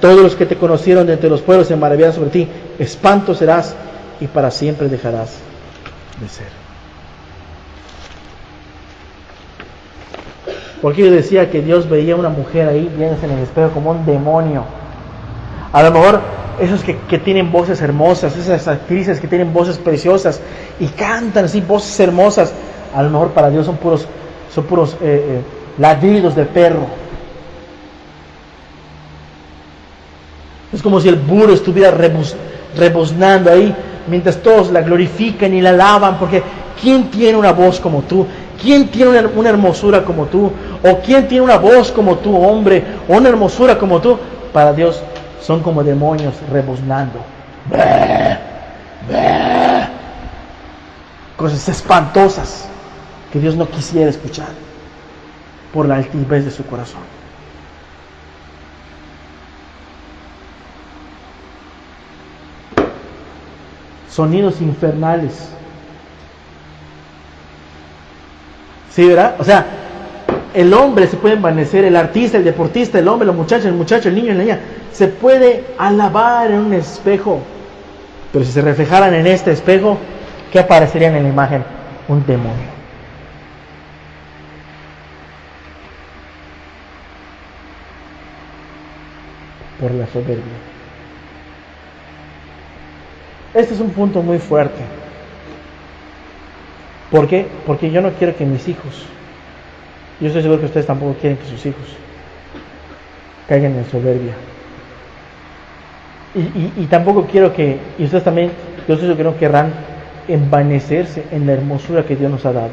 Todos los que te conocieron de entre los pueblos se maravillarán sobre ti. Espanto serás y para siempre dejarás de ser. Porque yo decía que Dios veía a una mujer ahí viéndose en el espejo como un demonio. A lo mejor esos que tienen voces hermosas, esas actrices que tienen voces preciosas y cantan así voces hermosas, a lo mejor para Dios son puros ladridos de perro. Es como si el burro estuviera rebuznando ahí mientras todos la glorifican y la alaban, porque ¿quién tiene una voz como tú? ¿Quién tiene una hermosura como tú? ¿O quién tiene una voz como tú, hombre? ¿O una hermosura como tú? Para Dios son como demonios rebuznando. Cosas espantosas que Dios no quisiera escuchar por la altivez de su corazón. Sonidos infernales. ¿Sí, verdad? O sea, el hombre se puede envanecer, el artista, el deportista, el hombre, la muchacha, el muchacho, el niño, la niña, se puede alabar en un espejo. Pero si se reflejaran en este espejo, ¿qué aparecerían en la imagen? Un demonio. Por la soberbia. Este es un punto muy fuerte. ¿Por qué? Porque yo no quiero que mis hijos, yo estoy seguro que ustedes tampoco quieren que sus hijos caigan en soberbia. Y tampoco quiero que, y ustedes también, yo estoy seguro que no querrán envanecerse en la hermosura que Dios nos ha dado.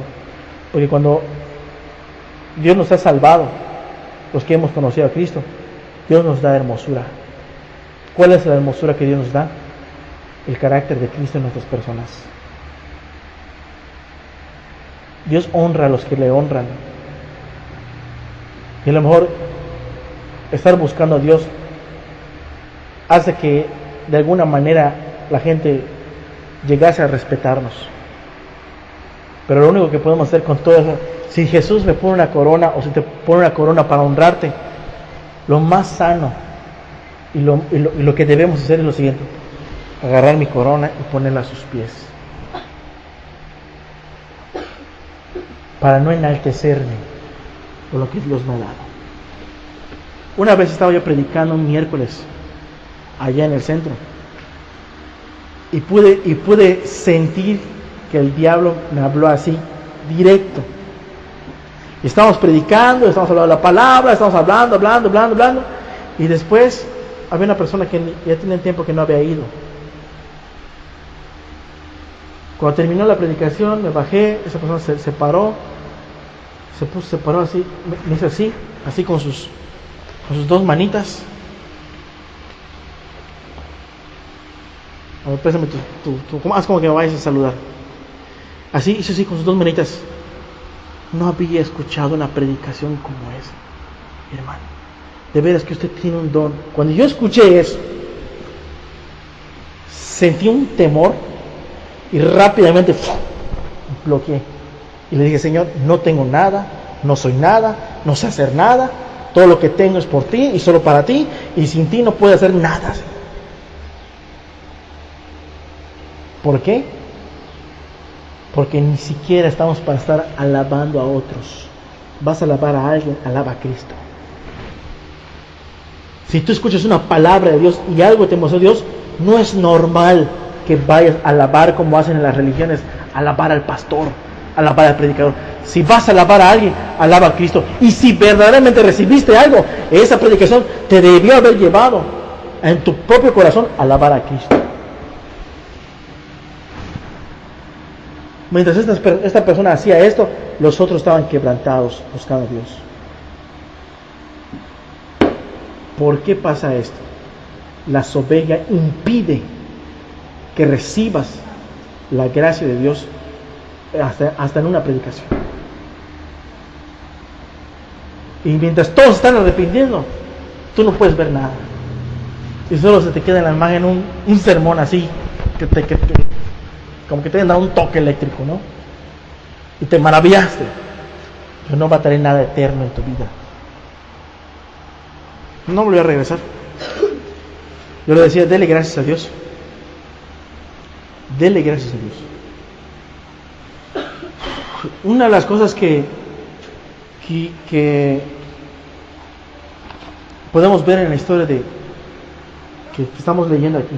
Porque cuando Dios nos ha salvado, los que hemos conocido a Cristo, Dios nos da hermosura. ¿Cuál es la hermosura que Dios nos da? El carácter de Cristo en nuestras personas. Dios honra a los que le honran. Y a lo mejor estar buscando a Dios hace que de alguna manera la gente llegase a respetarnos. Pero lo único que podemos hacer con todo eso, si Jesús me pone una corona o si te pone una corona para honrarte, lo más sano y lo que debemos hacer es lo siguiente: agarrar mi corona y ponerla a sus pies, para no enaltecerme por lo que Dios me ha dado. Una vez estaba yo predicando un miércoles allá en el centro y pude sentir que el diablo me habló así, directo. Y estábamos predicando, estábamos hablando de la palabra, estábamos hablando, y después había una persona que ya tenía tiempo que no había ido. Cuando terminó la predicación, me bajé, esa persona se paró, se paró así, me hizo así con sus dos manitas. A ver, pésame haz como que me vayas a saludar. Así, hizo así con sus dos manitas. No había escuchado una predicación como esa, hermano. De veras que usted tiene un don. Cuando yo escuché eso, sentí un temor y rápidamente bloqueé. Y le dije: Señor, no tengo nada no soy nada, no sé hacer nada, todo lo que tengo es por ti y solo para ti, y sin ti no puedo hacer nada, Señor. ¿Por qué? Porque ni siquiera estamos para estar alabando a otros. Vas a alabar a alguien, alaba a Cristo. Si tú escuchas una palabra de Dios y algo te mostró Dios, no es normal que vayas a alabar como hacen en las religiones, alabar al pastor, alabar al predicador. Si vas a alabar a alguien, alaba a Cristo. Y si verdaderamente recibiste algo, esa predicación te debió haber llevado en tu propio corazón a alabar a Cristo. Mientras esta persona hacía esto, los otros estaban quebrantados buscando a Dios. ¿Por qué pasa esto? La soberbia impide que recibas la gracia de Dios hasta en una predicación. Y mientras todos están arrepintiendo, tú no puedes ver nada. Y solo se te queda en la imagen un sermón así, como que te han dado un toque eléctrico, ¿no? Y te maravillaste, pero no va a traer nada eterno en tu vida. No volvió a regresar. Yo le decía, dele gracias a Dios. Dele gracias a Dios. Una de las cosas que podemos ver en la historia que estamos leyendo aquí,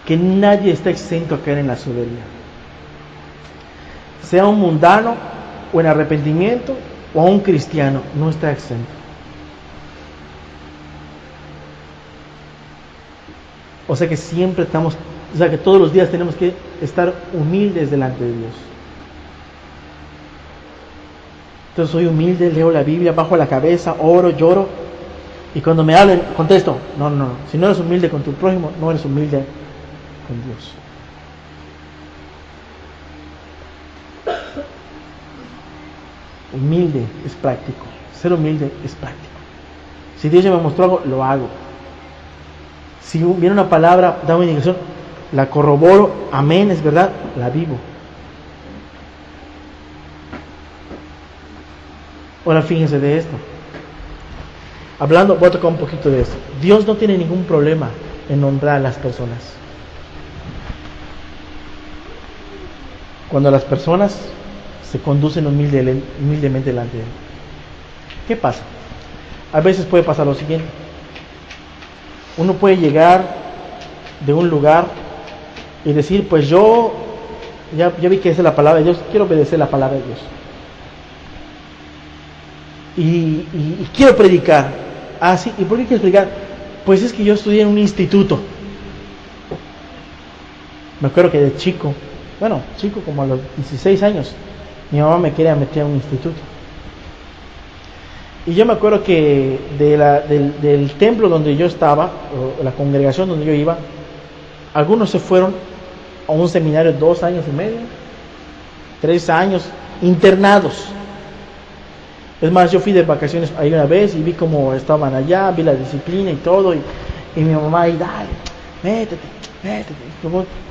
que nadie está exento a caer en la soberbia, sea un mundano o en arrepentimiento o un cristiano, no está exento. O sea que siempre que todos los días tenemos que estar humildes delante de Dios. Entonces soy humilde, leo la Biblia, bajo la cabeza, oro, lloro, y cuando me hablen contesto, no, si no eres humilde con tu prójimo, no eres humilde con Dios. Humilde es práctico, ser humilde es práctico. Si Dios ya me mostró algo, lo hago. Si viene una palabra, da una indicación, la corroboro, amén, es verdad, la vivo. Ahora fíjense de esto. Voy a tocar un poquito de esto. Dios no tiene ningún problema en honrar a las personas. Cuando las personas se conducen humildemente delante de Él. ¿Qué pasa? A veces puede pasar lo siguiente. Uno puede llegar de un lugar y decir, pues yo ya vi que esa es la palabra de Dios, quiero obedecer la palabra de Dios. Y quiero predicar. Ah, sí, ¿y por qué quieres predicar? Pues es que yo estudié en un instituto. Me acuerdo que de chico como a los 16 años, mi mamá me quería meter a un instituto. Y yo me acuerdo que del templo donde yo estaba, o la congregación donde yo iba, algunos se fueron a un seminario 2 años y medio, 3 años, internados. Es más, yo fui de vacaciones ahí una vez y vi cómo estaban allá, vi la disciplina y todo, y mi mamá ahí, dale, métete.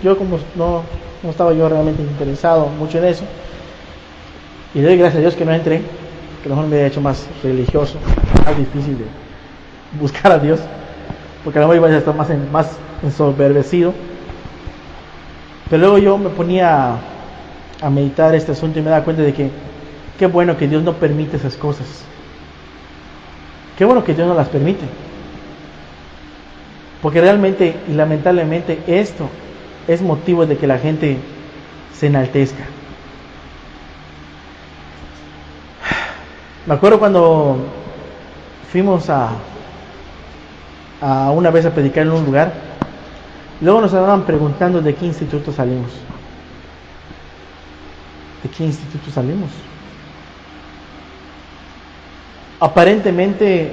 Yo como no estaba yo realmente interesado mucho en eso, y le doy gracias a Dios que no entré, que a lo mejor me había hecho más religioso, más difícil de buscar a Dios, porque a lo mejor iba a estar más ensoberbecido. Pero luego yo me ponía a meditar este asunto y me daba cuenta de que qué bueno que Dios no permite esas cosas. Qué bueno que Dios no las permite. Porque realmente y lamentablemente esto es motivo de que la gente se enaltezca. Me acuerdo cuando fuimos a una vez a predicar en un lugar, luego nos estaban preguntando de qué instituto salimos. ¿De qué instituto salimos? Aparentemente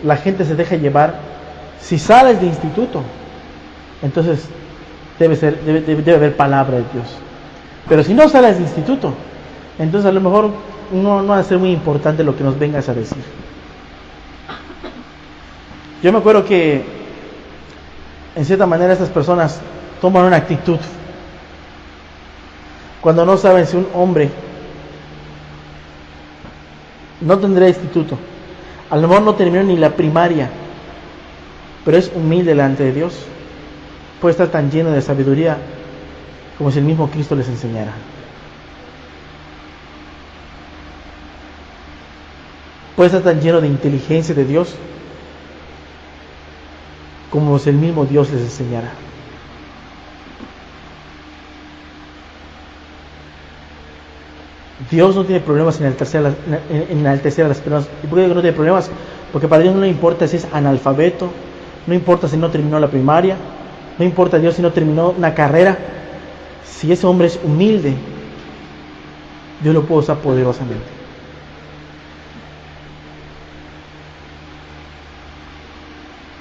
la gente se deja llevar. Si sales de instituto, entonces debe haber palabra de Dios. Pero si no sales de instituto, entonces a lo mejor no va a ser muy importante lo que nos vengas a decir. Yo me acuerdo que en cierta manera estas personas toman una actitud. Cuando no saben si un hombre no tendrá instituto, a lo mejor no terminó ni la primaria, pero es humilde delante de Dios, puede estar tan lleno de sabiduría como si el mismo Cristo les enseñara. Puede estar tan lleno de inteligencia de Dios como si el mismo Dios les enseñara. Dios no tiene problemas en enaltecer a las personas. ¿Y por qué no tiene problemas? Porque para Dios no le importa si es analfabeto, no importa si no terminó la primaria, no importa a Dios si no terminó una carrera. Si ese hombre es humilde, Dios lo puede usar poderosamente.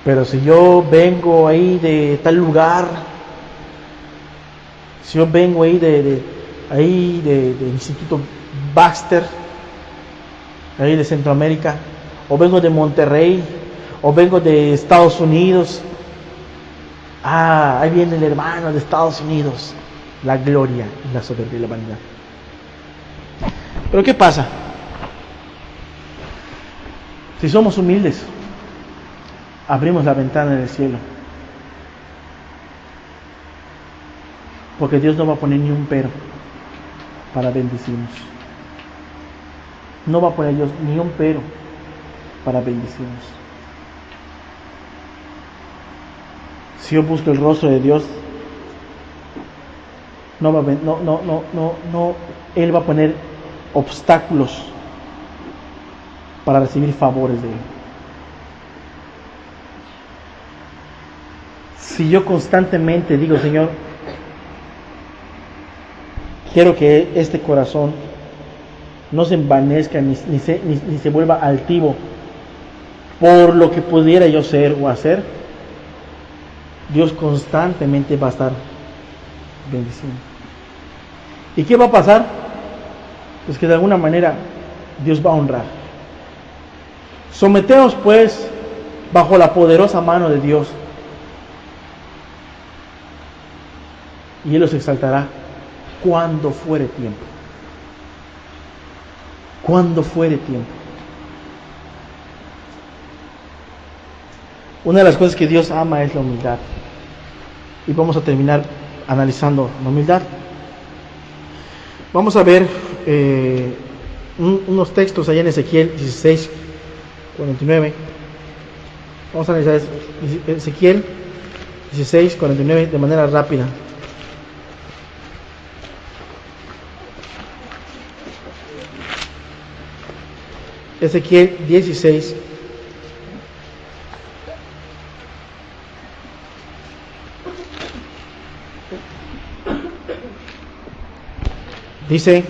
Pero si yo vengo ahí de tal lugar, si yo vengo ahí de Instituto Baxter, ahí de Centroamérica, o vengo de Monterrey, o vengo de Estados Unidos, ahí viene el hermano de Estados Unidos, la gloria y la soberbia y la vanidad. Pero ¿qué pasa? Si somos humildes, abrimos la ventana del cielo, porque Dios no va a poner ni un pero para bendecirnos. No va a poner Dios ni un pero para bendecirnos. Si yo busco el rostro de Dios, Él va a poner obstáculos para recibir favores de Él. Si yo constantemente digo, Señor, quiero que este corazón no se envanezca ni se vuelva altivo por lo que pudiera yo ser o hacer, Dios constantemente va a estar bendiciendo. ¿Y qué va a pasar? Pues que de alguna manera Dios va a honrar. Someteos pues bajo la poderosa mano de Dios, y Él los exaltará cuando fuere tiempo. Cuando fuere tiempo. Una de las cosas que Dios ama es la humildad. Y vamos a terminar analizando la humildad. Vamos a ver unos textos allá en Ezequiel 16, 49. Vamos a analizar Ezequiel 16, 49 de manera rápida. Ezequiel 16, dice: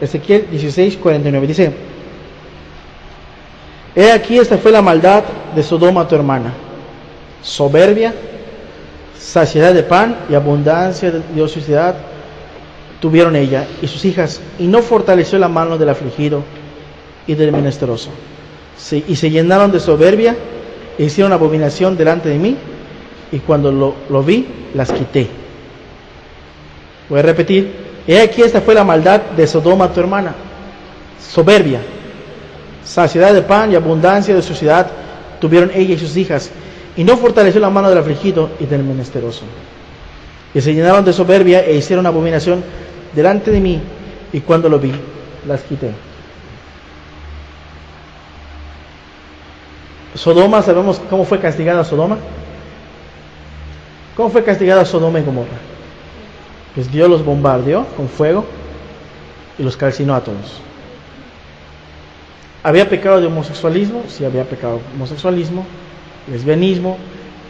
Ezequiel 16, 49 dice: He aquí, esta fue la maldad de Sodoma tu hermana, soberbia, saciedad de pan y abundancia de ociosidad tuvieron ella y sus hijas, y no fortaleció la mano del afligido y del menesteroso. Y se llenaron de soberbia e hicieron abominación delante de mí, y cuando lo vi, las quité. Voy a repetir: he aquí, esta fue la maldad de Sodoma tu hermana, soberbia, saciedad de pan y abundancia de ociosidad tuvieron ella y sus hijas, y no fortaleció la mano del afligido y del menesteroso. Y se llenaron de soberbia e hicieron abominación delante de mí, y cuando lo vi, las quité. Sodoma, ¿sabemos cómo fue castigada Sodoma? ¿Cómo fue castigada Sodoma y Gomorra? Pues Dios los bombardeó con fuego y los calcinó a todos. ¿Había pecado de homosexualismo? Sí, había pecado de homosexualismo, lesbianismo,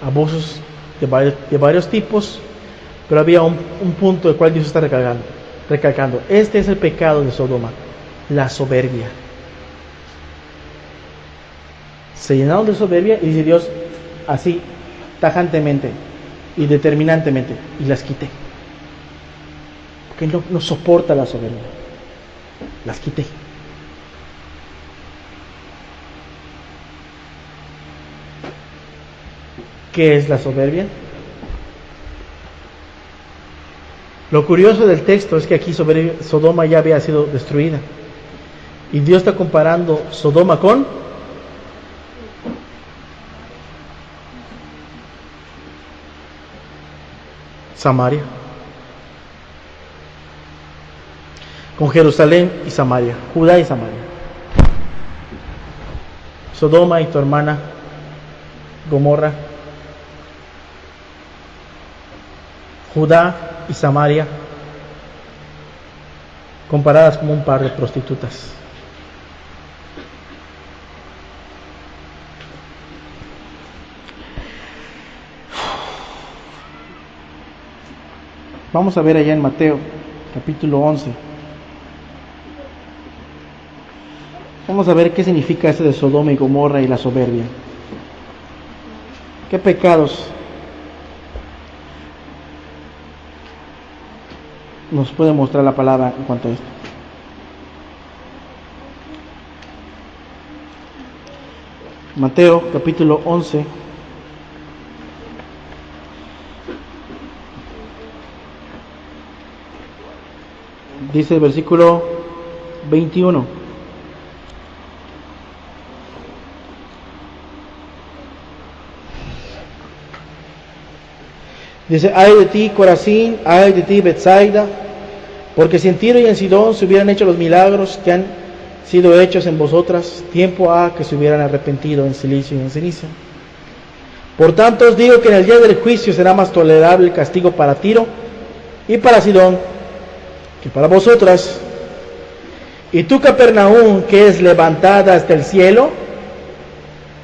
abusos de varios tipos, pero había un punto del cual Dios está recalcando. Este es el pecado de Sodoma, la soberbia. Se llenaron de soberbia y dice Dios así, tajantemente y determinantemente, y las quité. Porque no soporta la soberbia. Las quité. ¿Qué es la soberbia? Lo curioso del texto es que aquí Sodoma ya había sido destruida. Y Dios está comparando Sodoma con Samaria. Con Jerusalén y Samaria, Judá y Samaria. Sodoma y tu hermana Gomorra, Judá y Samaria, comparadas como un par de prostitutas. Vamos a ver allá en Mateo, capítulo 11. Vamos a ver qué significa eso de Sodoma y Gomorra y la soberbia. ¿Qué pecados nos puede mostrar la palabra en cuanto a esto? Mateo, capítulo 11. Dice el versículo 21. Dice: ay de ti, Corazín, ay de ti, Betsaida, porque si en Tiro y en Sidón se hubieran hecho los milagros que han sido hechos en vosotras, tiempo ha que se hubieran arrepentido en Cilicio y en Ceniza. Por tanto os digo que en el día del juicio será más tolerable el castigo para Tiro y para Sidón que para vosotras. Y tú, Capernaum, que es levantada hasta el cielo.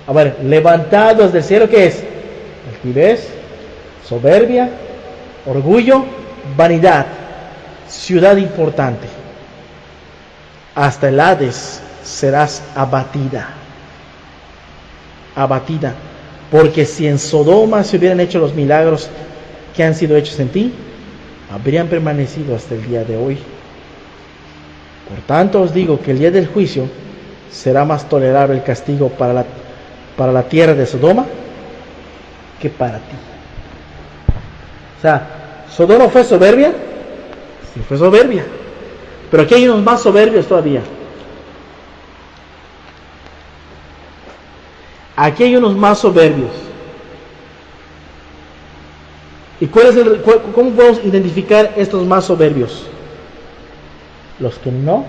A ver, levantado hasta el cielo, ¿qué es? Altivez, soberbia, orgullo, vanidad, ciudad importante. Hasta el Hades serás abatida. Abatida. Porque si en Sodoma se hubieran hecho los milagros que han sido hechos en ti, habrían permanecido hasta el día de hoy. Por tanto os digo que el día del juicio será más tolerable el castigo para la tierra de Sodoma que para ti. O sea, ¿Sodoma fue soberbia? Sí, fue soberbia. Pero aquí hay unos más soberbios todavía. Aquí hay unos más soberbios. ¿Y cómo podemos identificar estos más soberbios? Los que no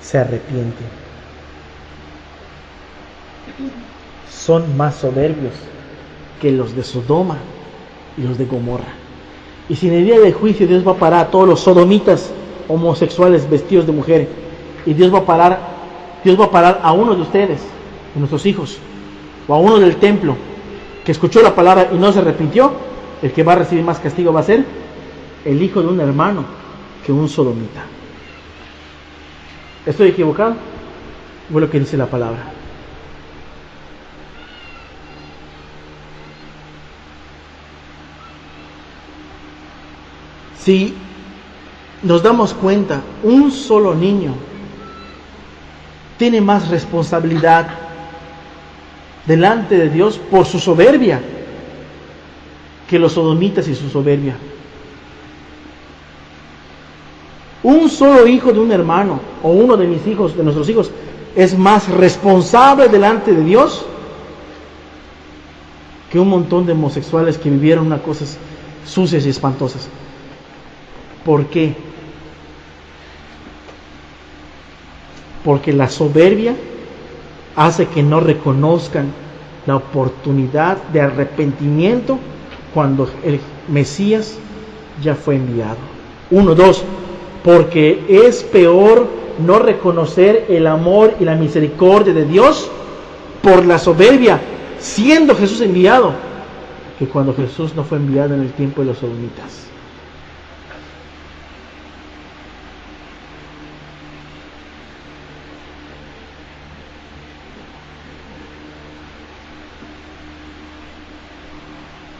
se arrepienten. Son más soberbios que los de Sodoma y los de Gomorra. Y si en el día del juicio Dios va a parar a todos los sodomitas homosexuales vestidos de mujer, y Dios va a parar a uno de ustedes, de nuestros hijos, o a uno del templo que escuchó la palabra y no se arrepintió, el que va a recibir más castigo va a ser el hijo de un hermano que un sodomita. ¿Estoy equivocado? Fue lo que dice la palabra. Si nos damos cuenta, un solo niño tiene más responsabilidad delante de Dios por su soberbia que los sodomitas y su soberbia. Un solo hijo de un hermano o uno de mis hijos, de nuestros hijos, es más responsable delante de Dios que un montón de homosexuales que vivieron unas cosas sucias y espantosas. ¿Por qué? Porque la soberbia hace que no reconozcan la oportunidad de arrepentimiento cuando el Mesías ya fue enviado. 1, 2, porque es peor no reconocer el amor y la misericordia de Dios por la soberbia, siendo Jesús enviado, que cuando Jesús no fue enviado en el tiempo de los sodomitas.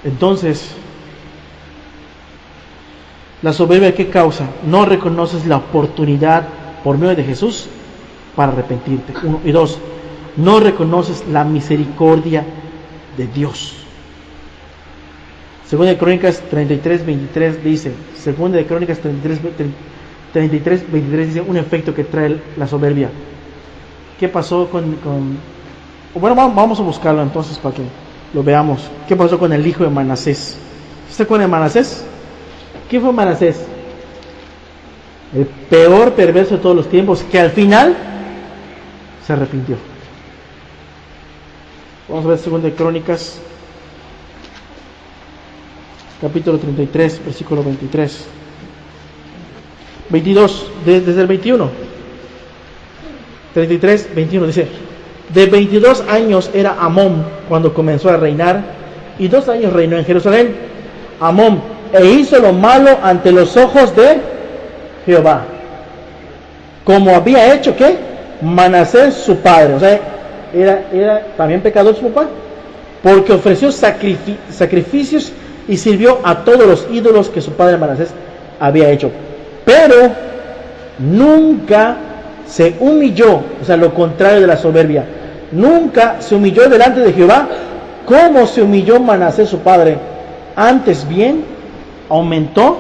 Entonces, la soberbia, ¿qué causa? No reconoces la oportunidad por medio de Jesús para arrepentirte. 1 y 2, no reconoces la misericordia de Dios. Segunda de Crónicas 33:23 dice, Segunda de Crónicas 33:23 dice un efecto que trae la soberbia. ¿Qué pasó bueno, vamos a buscarlo entonces para que lo veamos. ¿Qué pasó con el hijo de Manasés? ¿Se acuerdan de Manasés? ¿Quién fue Manasés? El peor perverso de todos los tiempos, que al final se arrepintió. Vamos a ver Segunda de Crónicas, capítulo 33, versículo 23. 22, desde el 21. 33, 21 dice: de 22 años era Amón cuando comenzó a reinar, y 2 años reinó en Jerusalén. Amón, e hizo lo malo ante los ojos de Jehová, como había hecho, ¿qué? Manasés su padre. O sea, era también pecador su papá, porque ofreció sacrificios y sirvió a todos los ídolos que su padre Manasés había hecho. Pero nunca se humilló, o sea, lo contrario de la soberbia, nunca se humilló delante de Jehová como se humilló Manasés su padre. Antes bien, aumentó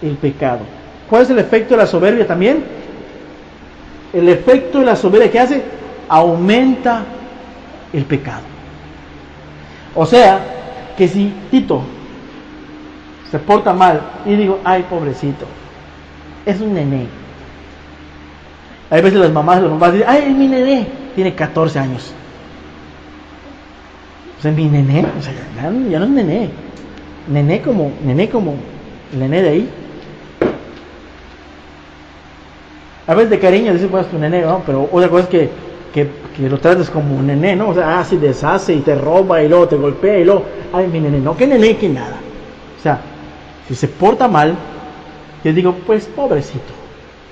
el pecado. ¿Cuál es el efecto de la soberbia también? El efecto de la soberbia, ¿qué hace? Aumenta el pecado. O sea, que si Tito se porta mal y digo, ay, pobrecito, es un nené. Hay veces las mamás los papás dicen, ay, mi nené tiene 14 años. O sea, mi nené, o sea, ya no es nené. Nené como el nené de ahí. A veces de cariño dices, pues tu nené, ¿no? Pero otra cosa es que lo trates como un nené, ¿no? O sea, se deshace y te roba y luego te golpea y luego, ay, mi nené, no, que nené, que nada. O sea, si se porta mal, yo digo, pues pobrecito,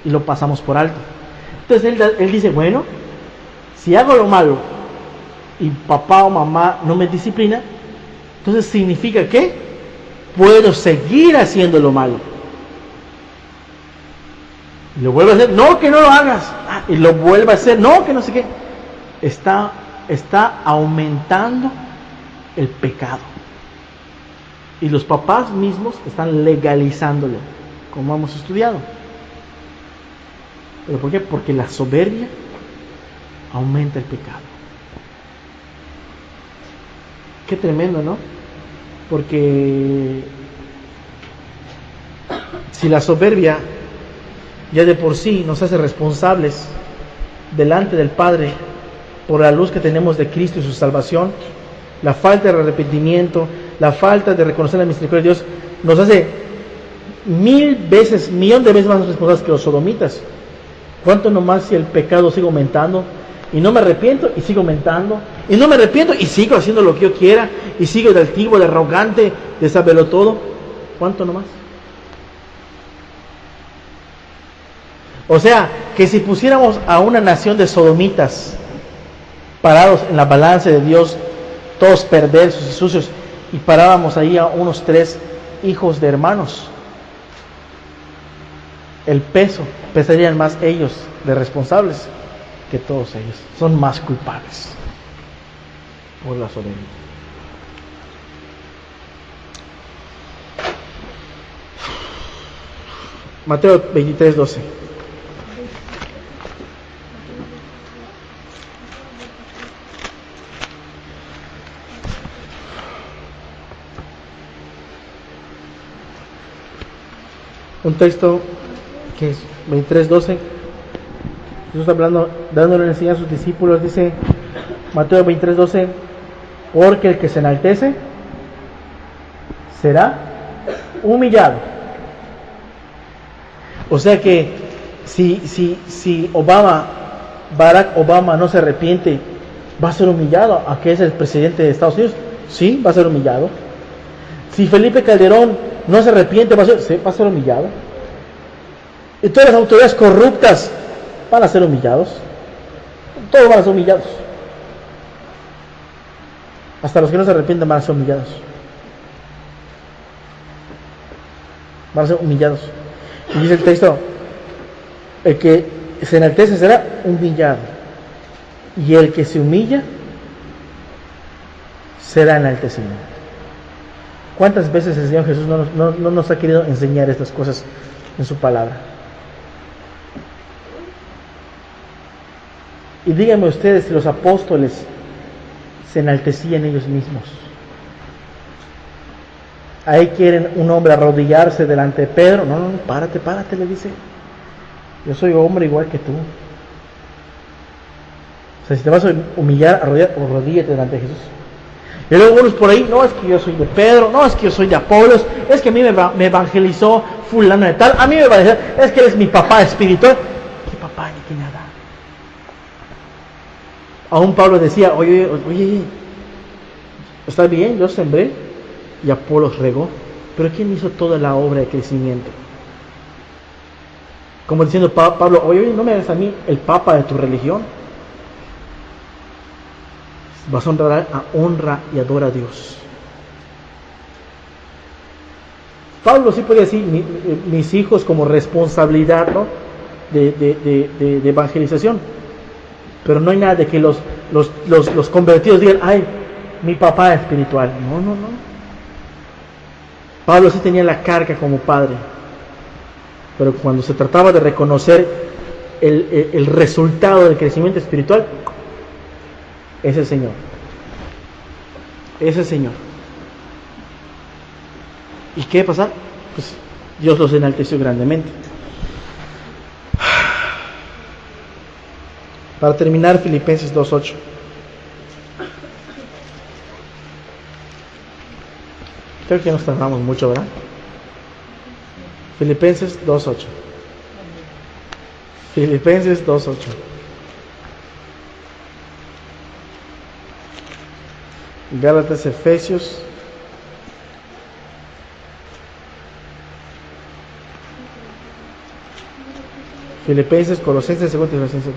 y lo pasamos por alto. Entonces él dice, bueno, si hago lo malo y papá o mamá no me disciplina, entonces significa que puedo seguir haciendo lo malo. Y lo vuelve a hacer, no, que no lo hagas. Y lo vuelve a hacer, no, que no sé qué. Está aumentando el pecado. Y los papás mismos están legalizándolo, como hemos estudiado. ¿Pero por qué? Porque la soberbia aumenta el pecado. Qué tremendo, ¿no? Porque si la soberbia ya de por sí nos hace responsables delante del Padre por la luz que tenemos de Cristo y su salvación, la falta de arrepentimiento, la falta de reconocer la misericordia de Dios, nos hace 1000 veces, millón de veces más responsables que los sodomitas. ¿Cuánto nomás si el pecado sigue aumentando? Y no me arrepiento y sigo aumentando. Y no me arrepiento y sigo haciendo lo que yo quiera. Y sigo de altivo, de arrogante, de saberlo todo. ¿Cuánto nomás? O sea, que si pusiéramos a una nación de sodomitas parados en la balanza de Dios, todos perversos y sucios, y parábamos ahí a unos 3 hijos de hermanos, el peso, pesarían más ellos de responsables que todos ellos. Son más culpables por la soberbia. Mateo 23:12. Un texto que es 23:12. Jesús está hablando, dándole enseñanza a sus discípulos, dice Mateo 23:12, porque el que se enaltece será humillado. O sea que si Barack Obama no se arrepiente, ¿va a ser humillado? ¿A que es el presidente de Estados Unidos? Sí, va a ser humillado. Si Felipe Calderón no se arrepiente, va a ser humillado. Y todas las autoridades corruptas van a ser humillados. Todos van a ser humillados. Hasta los que no se arrepienten van a ser humillados. Van a ser humillados. Y dice el texto, el que se enaltece será humillado, y el que se humilla será enaltecido. ¿Cuántas veces el Señor Jesús no nos ha querido enseñar estas cosas en su palabra? Y díganme ustedes si los apóstoles se enaltecían ellos mismos. Ahí quieren un hombre arrodillarse delante de Pedro. No, párate, le dice. Yo soy hombre igual que tú. O sea, si te vas a humillar, arrodíllate delante de Jesús. Y luego unos por ahí, no, es que yo soy de Pedro, no, es que yo soy de Apolos, es que a mí me evangelizó fulano de tal, a mí me evangelizó, es que él es mi papá espiritual. ¿Qué papá ni qué nada? Aún Pablo decía, oye, está bien, yo sembré y Apolos regó, pero ¿quién hizo toda la obra de crecimiento? Como diciendo Pablo, oye, no me hagas a mí el papa de tu religión. Vas a honra y adora a Dios. Pablo sí podía decir mis hijos como responsabilidad, ¿no? de evangelización, pero no hay nada de que los convertidos digan, ay, mi papá espiritual. No. Pablo sí tenía la carga como padre, pero cuando se trataba de reconocer el resultado del crecimiento espiritual, es el Señor. Es el Señor. ¿Y qué pasa? Pues Dios los enalteció grandemente. Para terminar, Filipenses 2:8. Creo que nos tardamos mucho, ¿verdad? Filipenses 2:8. Filipenses 2:8. Gálatas, Efesios, Filipenses, Colosenses, 2 Tesalonicenses.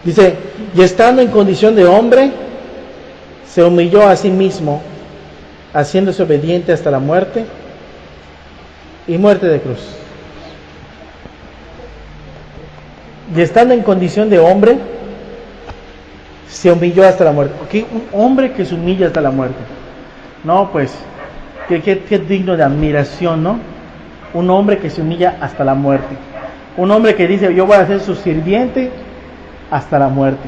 Dice, y estando en condición de hombre, se humilló a sí mismo, haciéndose obediente hasta la muerte y muerte de cruz. Y estando en condición de hombre, se humilló hasta la muerte. ¿Qué? Un hombre que se humilla hasta la muerte. No, pues, qué digno de admiración, ¿no? Un hombre que se humilla hasta la muerte. Un hombre que dice, yo voy a ser su sirviente hasta la muerte.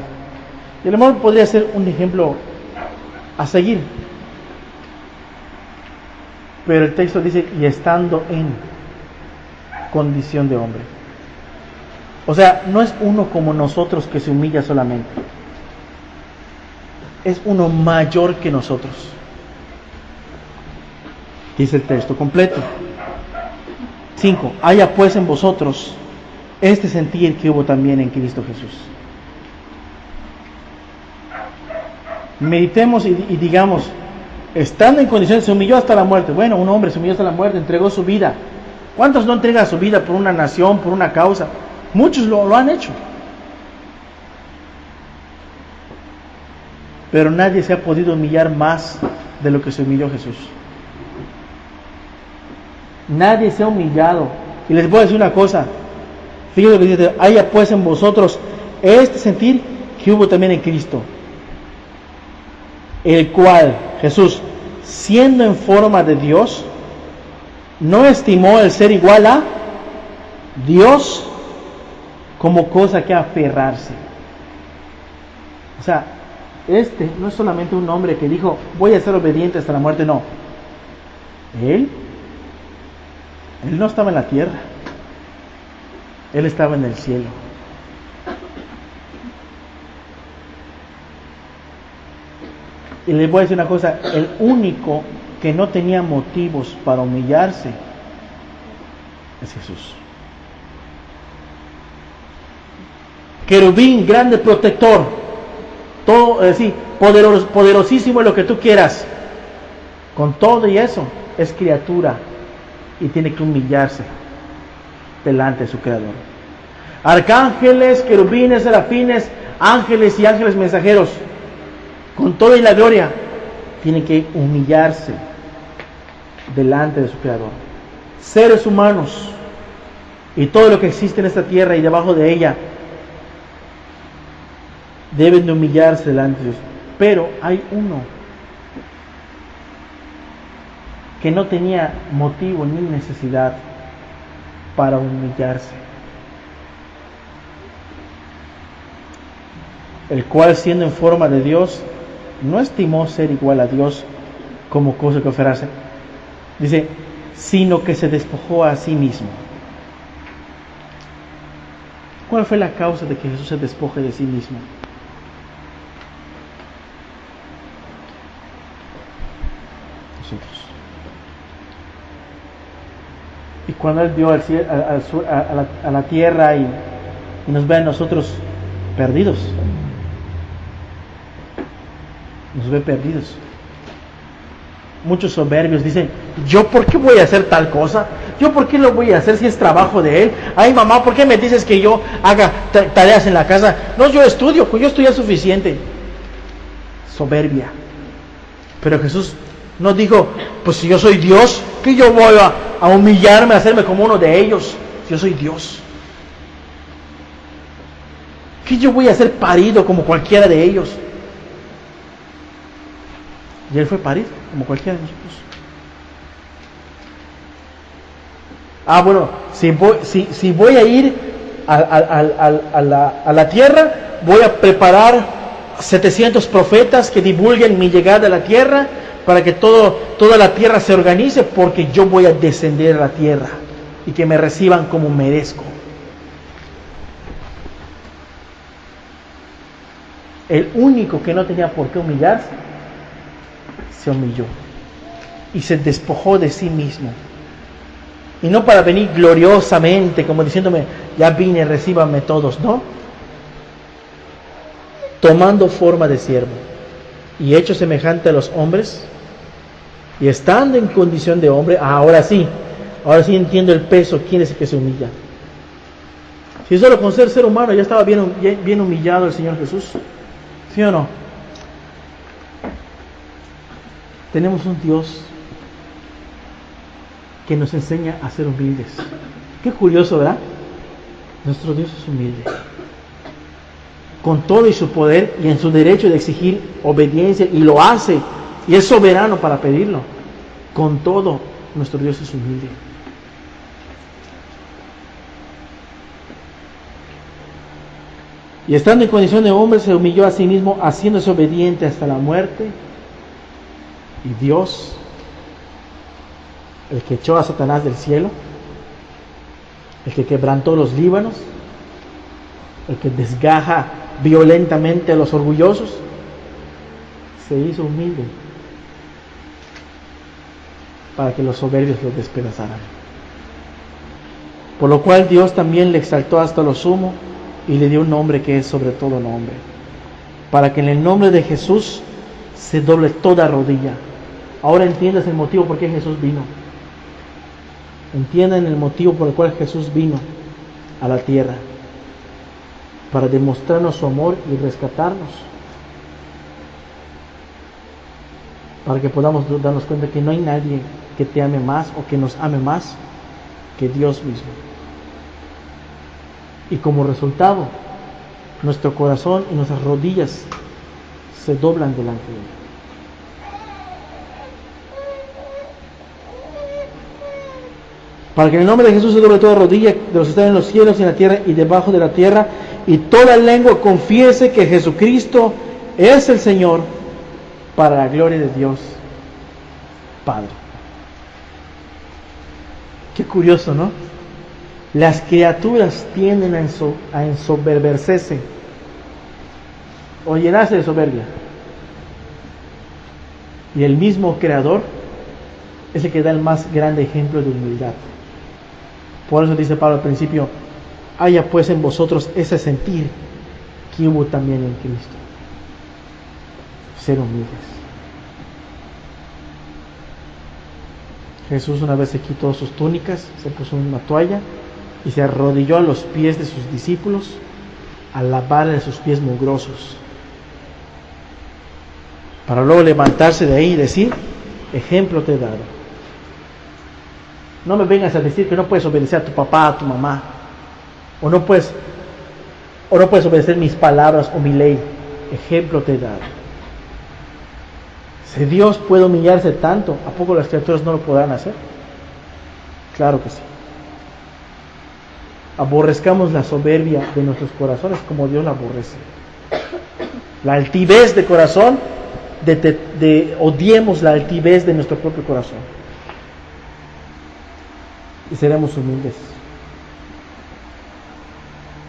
Y el hermano podría ser un ejemplo a seguir, pero el texto dice, y estando en condición de hombre. O sea, no es uno como nosotros que se humilla solamente, es uno mayor que nosotros. Dice el texto completo. 5. Haya pues en vosotros este sentir que hubo también en Cristo Jesús. Meditemos y digamos, estando en condiciones, se humilló hasta la muerte. Bueno, un hombre se humilló hasta la muerte, entregó su vida. ¿Cuántos no entregan su vida por una nación, por una causa? Muchos lo han hecho. Pero nadie se ha podido humillar más de lo que se humilló Jesús. Nadie se ha humillado. Y les voy a decir una cosa. Fíjense lo que dice, haya pues en vosotros este sentir que hubo también en Cristo, el cual Jesús, siendo en forma de Dios, no estimó el ser igual a Dios como cosa que aferrarse. O sea, este no es solamente un hombre que dijo, voy a ser obediente hasta la muerte, no. Él no estaba en la tierra, Él estaba en el cielo. Y les voy a decir una cosa, el único que no tenía motivos para humillarse es Jesús. Querubín, grande protector, todo, poderosísimo en lo que tú quieras. Con todo y eso, es criatura y tiene que humillarse delante de su Creador. Arcángeles, querubines, serafines, ángeles y ángeles mensajeros, con toda y la gloria, tienen que humillarse delante de su Creador. Seres humanos y todo lo que existe en esta tierra y debajo de ella deben de humillarse delante de Dios. Pero hay uno que no tenía motivo ni necesidad para humillarse, el cual, siendo en forma de Dios, no estimó ser igual a Dios como cosa que ofrecerse. Dice, sino que se despojó a sí mismo. ¿Cuál fue la causa de que Jesús se despoje de sí mismo? Nosotros. Y cuando Él vio al cielo, a la tierra y nos ve a nosotros perdidos, nos ve perdidos. Muchos soberbios dicen, ¿yo por qué voy a hacer tal cosa? ¿Yo por qué lo voy a hacer si es trabajo de Él? Ay, mamá, ¿por qué me dices que yo haga tareas en la casa? No, yo estudio, pues yo estudié suficiente. Soberbia. Pero Jesús no dijo, pues si yo soy Dios, que yo voy a humillarme, a hacerme como uno de ellos. Si yo soy Dios, que yo voy a ser parido como cualquiera de ellos. Y Él fue parido como cualquiera de nosotros. Bueno, si voy a ir a la tierra, voy a preparar 700 profetas que divulguen mi llegada a la tierra para que toda la tierra se organice, porque yo voy a descender a la tierra y que me reciban como merezco. El único que no tenía por qué humillarse se humilló y se despojó de sí mismo, y no para venir gloriosamente como diciéndome, ya vine, recíbanme todos, no, tomando forma de siervo y hecho semejante a los hombres, y estando en condición de hombre, ahora sí entiendo el peso. ¿Quién es el que se humilla? Si solo con ser humano ya estaba bien humillado el Señor Jesús, ¿sí o no? Tenemos un Dios que nos enseña a ser humildes. Qué curioso, ¿verdad? Nuestro Dios es humilde, con todo y su poder y en su derecho de exigir obediencia, y lo hace, y es soberano para pedirlo. Con todo, nuestro Dios es humilde. Y estando en condición de hombre, se humilló a sí mismo, haciéndose obediente hasta la muerte. Y Dios, el que echó a Satanás del cielo, el que quebrantó los Líbanos, el que desgaja violentamente a los orgullosos, se hizo humilde para que los soberbios lo despedazaran. Por lo cual Dios también le exaltó hasta lo sumo y le dio un nombre que es sobre todo nombre, para que en el nombre de Jesús se doble toda rodilla. Ahora entiendes el motivo por qué Jesús vino. Entiendan el motivo por el cual Jesús vino a la tierra: para demostrarnos su amor y rescatarnos, para que podamos darnos cuenta que no hay nadie que te ame más o que nos ame más que Dios mismo. Y como resultado, nuestro corazón y nuestras rodillas se doblan delante de Él. Para que en el nombre de Jesús se doble toda rodilla de los que están en los cielos y en la tierra y debajo de la tierra, y toda lengua confiese que Jesucristo es el Señor, para la gloria de Dios Padre. Qué curioso, ¿no? Las criaturas tienden a ensoberbecerse o llenarse de soberbia, y el mismo Creador es el que da el más grande ejemplo de humildad. Por eso dice Pablo al principio: haya pues en vosotros ese sentir que hubo también en Cristo. Ser humildes. Jesús una vez se quitó sus túnicas, se puso una toalla y se arrodilló a los pies de sus discípulos a lavarle sus pies mugrosos, para luego levantarse de ahí y decir: ejemplo te he dado, No me vengas a decir que no puedes obedecer a tu papá, a tu mamá, o no puedes obedecer mis palabras o mi ley. Ejemplo te he dado. Si Dios puede humillarse tanto, ¿a poco las criaturas no lo podrán hacer? Claro que sí. Aborrezcamos la soberbia de nuestros corazones como Dios la aborrece. La altivez de corazón, odiemos la altivez de nuestro propio corazón. Y seremos humildes.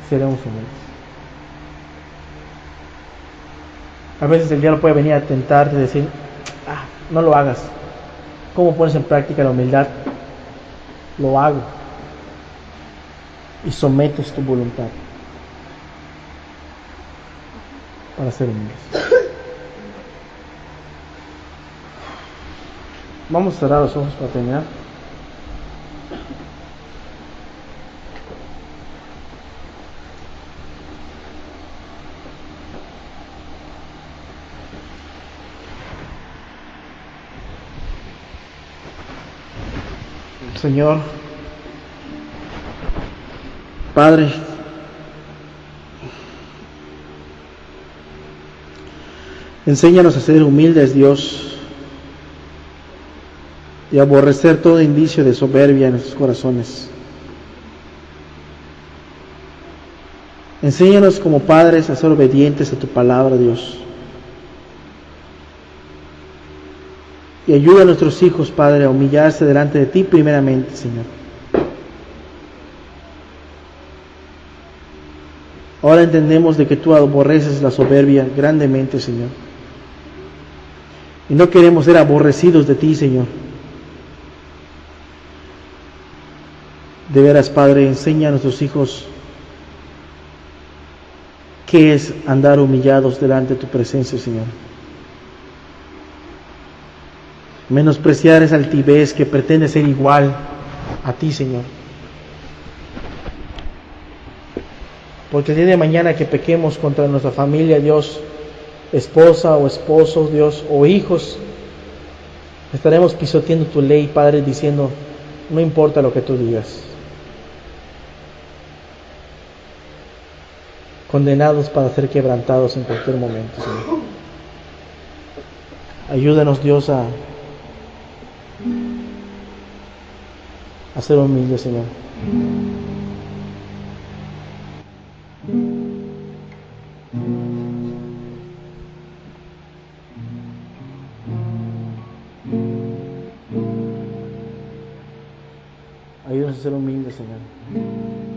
Seremos humildes. A veces el diablo puede venir a tentarte y decir, no lo hagas. ¿Cómo pones en práctica la humildad? Lo hago. Y sometes tu voluntad para ser humildes. Vamos a cerrar los ojos para terminar. Señor, Padre, enséñanos a ser humildes, Dios, y a aborrecer todo indicio de soberbia en nuestros corazones. Enséñanos como padres a ser obedientes a tu palabra, Dios. Y ayuda a nuestros hijos, Padre, a humillarse delante de ti primeramente, Señor. Ahora entendemos de que tú aborreces la soberbia grandemente, Señor. Y no queremos ser aborrecidos de ti, Señor. De veras, Padre, enseña a nuestros hijos qué es andar humillados delante de tu presencia, Señor. Menospreciar esa altivez que pretende ser igual a ti, Señor. Porque el día de mañana que pequemos contra nuestra familia, Dios, esposa o esposo, Dios, o hijos, estaremos pisoteando tu ley, Padre, diciendo, no importa lo que tú digas. Condenados para ser quebrantados en cualquier momento, Señor. Ayúdanos, Dios, a ser humildes, Señor. Ayúdanos a ser humildes, Señor.